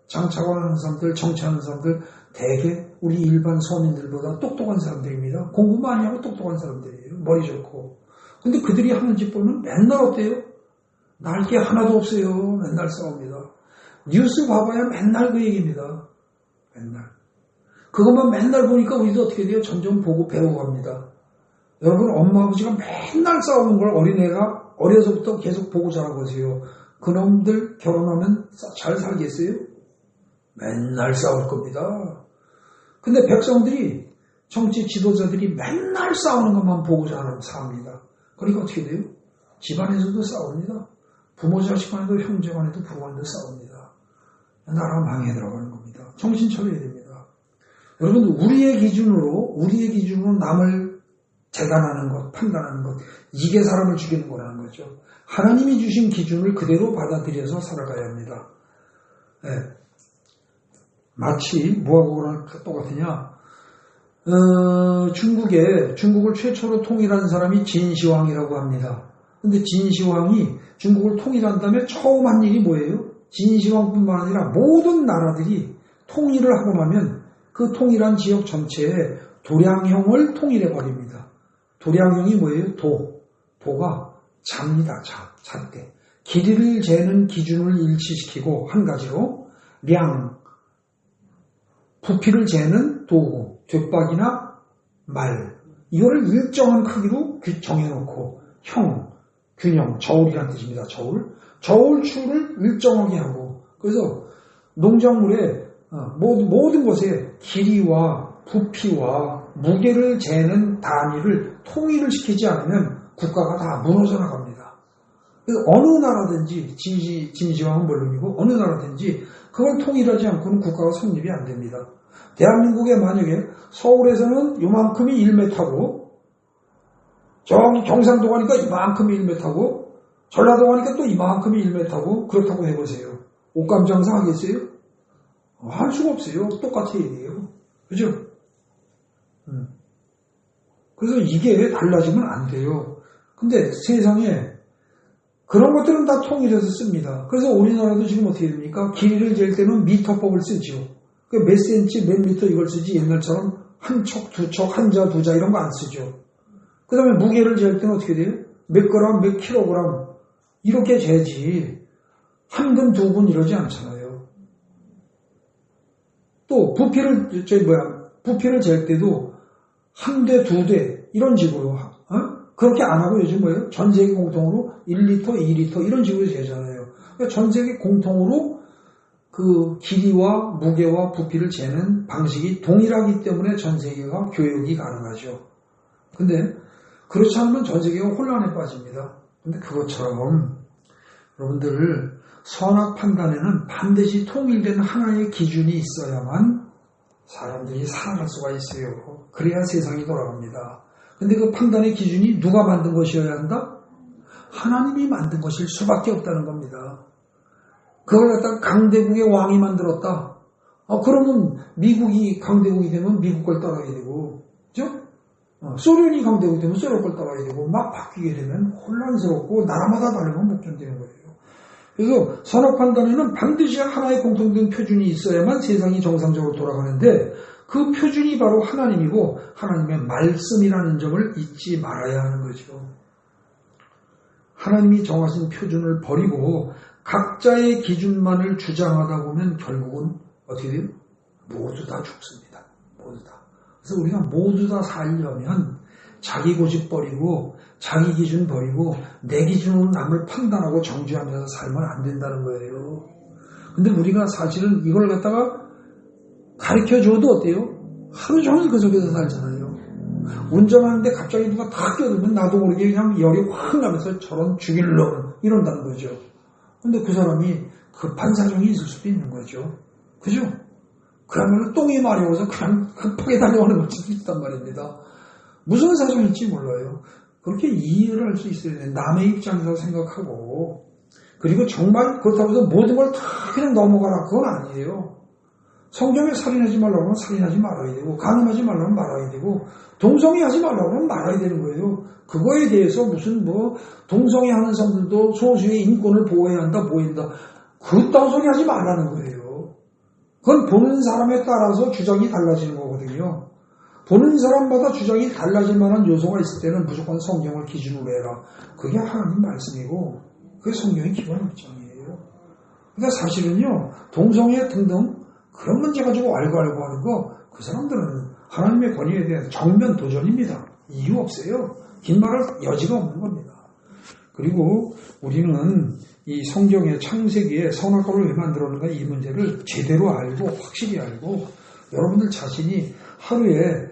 장차관하는 사람들, 정치하는 사람들 대개 우리 일반 서민들보다 똑똑한 사람들입니다. 공부 많이 하고 똑똑한 사람들이에요. 머리 좋고. 근데 그들이 하는 짓 보면 맨날 어때요? 날게 하나도 없어요. 맨날 싸웁니다. 뉴스 봐봐야 맨날 그 얘기입니다. 맨날. 그것만 맨날 보니까 우리도 어떻게 돼요? 점점 보고 배우고 합니다. 여러분 엄마 아버지가 맨날 싸우는 걸 어린애가 어려서부터 계속 보고 자라보세요. 그놈들 결혼하면 잘 살겠어요? 맨날 싸울 겁니다. 근데 백성들이 정치 지도자들이 맨날 싸우는 것만 보고 삽니다. 그러니까 어떻게 돼요? 집안에서도 싸웁니다. 부모 자식 간에도 형제 간에도 부모 간에도 싸웁니다. 나라가 망해 들어가는 겁니다. 정신 차려야 됩니다. 여러분 우리의 기준으로 남을 재단하는 것, 판단하는 것, 이게 사람을 죽이는 거라는 거죠. 하나님이 주신 기준을 그대로 받아들여서 살아가야 합니다. 네. 마치 뭐하고 똑같으냐? 중국을 최초로 통일한 사람이 진시황이라고 합니다. 근데 진시황이 중국을 통일한 다음에 처음 한 일이 뭐예요? 진시황뿐만 아니라 모든 나라들이 통일을 하고 나면 그 통일한 지역 전체에 도량형을 통일해 버립니다. 도량형이 뭐예요? 도가 자입니다. 잣대. 길이를 재는 기준을 일치시키고 한 가지로 부피를 재는 도구, 뒷박이나 말 이거를 일정한 크기로 정해놓고 균형, 저울이라는 뜻입니다. 저울추를 일정하게 하고 그래서 농작물의 모든 것에 길이와 부피와 무게를 재는 단위를 통일을 시키지 않으면 국가가 다 무너져 나갑니다. 그래서 어느 나라든지 진시황은 물론이고 어느 나라든지 그걸 통일하지 않고는 국가가 성립이 안 됩니다. 대한민국에 만약에 서울에서는 요만큼이 1m고 저기 경상도 가니까 이만큼이 1m고 전라도 가니까 또 이만큼이 1m고 그렇다고 해보세요. 옷감 장사 하겠어요? 할 수가 없어요. 똑같아야 돼요. 그죠? 그래서 이게 달라지면 안 돼요. 근데 세상에 그런 것들은 다 통일해서 씁니다. 그래서 우리나라도 지금 어떻게 됩니까? 길이를 잴 때는 미터법을 쓰죠. 몇 센치, 몇 미터 이걸 쓰지 옛날처럼 한 척, 두 척, 한 자, 두 자 이런 거 안 쓰죠. 그 다음에 무게를 잴 때는 어떻게 돼요? 몇 그램, 몇 킬로그램 이렇게 재지 한 근, 두 근 이러지 않잖아요. 또 부피를 잴 때도 한 대, 두 대 이런 식으로 그렇게 안 하고 요즘 뭐예요? 전 세계 공통으로 1리터, 2리터 이런 식으로 재잖아요. 그러니까 전 세계 공통으로 그 길이와 무게와 부피를 재는 방식이 동일하기 때문에 전 세계가 교역이 가능하죠. 근데 그렇지 않으면 전 세계가 혼란에 빠집니다. 근데 그것처럼 여러분들 선악 판단에는 반드시 통일된 하나의 기준이 있어야만 사람들이 살아갈 수가 있어요. 그래야 세상이 돌아갑니다. 근데 그 판단의 기준이 누가 만든 것이어야 한다? 하나님이 만든 것일 수밖에 없다는 겁니다. 그걸 갖다가 강대국의 왕이 만들었다. 그러면 미국이 강대국이 되면 미국 걸 따라야 되고 소련이 강대국 되면 소련 걸 따라야 되고 막 바뀌게 되면 혼란스럽고 나라마다 다르면 못 견디는 거예요. 그래서 선악 판단에는 반드시 하나의 공통된 표준이 있어야만 세상이 정상적으로 돌아가는데 그 표준이 바로 하나님이고 하나님의 말씀이라는 점을 잊지 말아야 하는 거죠. 하나님이 정하신 표준을 버리고 각자의 기준만을 주장하다 보면 결국은 어떻게 돼요? 모두 다 죽습니다. 모두 다. 그래서 우리가 모두 다 살려면 자기 고집 버리고 자기 기준 버리고 내 기준으로 남을 판단하고 정죄하면서 살면 안 된다는 거예요. 근데 우리가 사실은 이걸 갖다가 가르쳐줘도 어때요? 하루 종일 그 속에서 살잖아요. 운전하는데 갑자기 누가 다 껴들면 나도 모르게 그냥 열이 확 나면서 저런 죽일 놈 이런다는 거죠. 근데 그 사람이 급한 사정이 있을 수도 있는 거죠. 그죠? 그야말로 똥이 마려워서 그냥 급하게 달려가는 걸 수도 있단 말입니다. 무슨 사정일지 몰라요. 그렇게 이해를 할 수 있어야 돼요. 남의 입장에서 생각하고. 그리고 정말 그렇다고 해서 모든 걸 다 그냥 넘어가라. 그건 아니에요. 성경에 살인하지 말라고 하면 살인하지 말아야 되고, 간음하지 말라고 하면 말아야 되고, 동성애하지 말라고 하면 말아야 되는 거예요. 그거에 대해서 무슨 동성애하는 사람들도 소수의 인권을 보호해야 한다, 보호한다. 그딴 소리 하지 말라는 거예요. 그건 보는 사람에 따라서 주장이 달라지는 거거든요. 보는 사람마다 주장이 달라질 만한 요소가 있을 때는 무조건 성경을 기준으로 해라. 그게 하나님 말씀이고 그게 성경의 기본 입장이에요. 그러니까 사실은요. 동성애 등등 그런 문제 가지고 알고 하는 거 그 사람들은 하나님의 권위에 대한 정면 도전입니다. 이유 없어요. 긴 말할 여지가 없는 겁니다. 그리고 우리는 이 성경의 창세기에 선악과를 왜 만들었는가 이 문제를 제대로 알고 확실히 알고 여러분들 자신이 하루에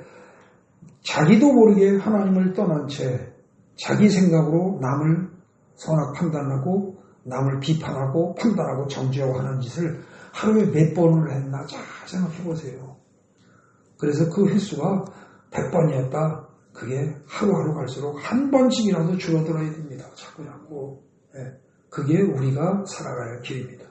자기도 모르게 하나님을 떠난 채 자기 생각으로 남을 선악 판단하고 남을 비판하고 판단하고 정죄하고 하는 짓을 하루에 몇 번을 했나 잘 생각해 보세요. 그래서 그 횟수가 100번이었다. 그게 하루하루 갈수록 한 번씩이라도 줄어들어야 됩니다. 자꾸. 그게 우리가 살아갈 길입니다.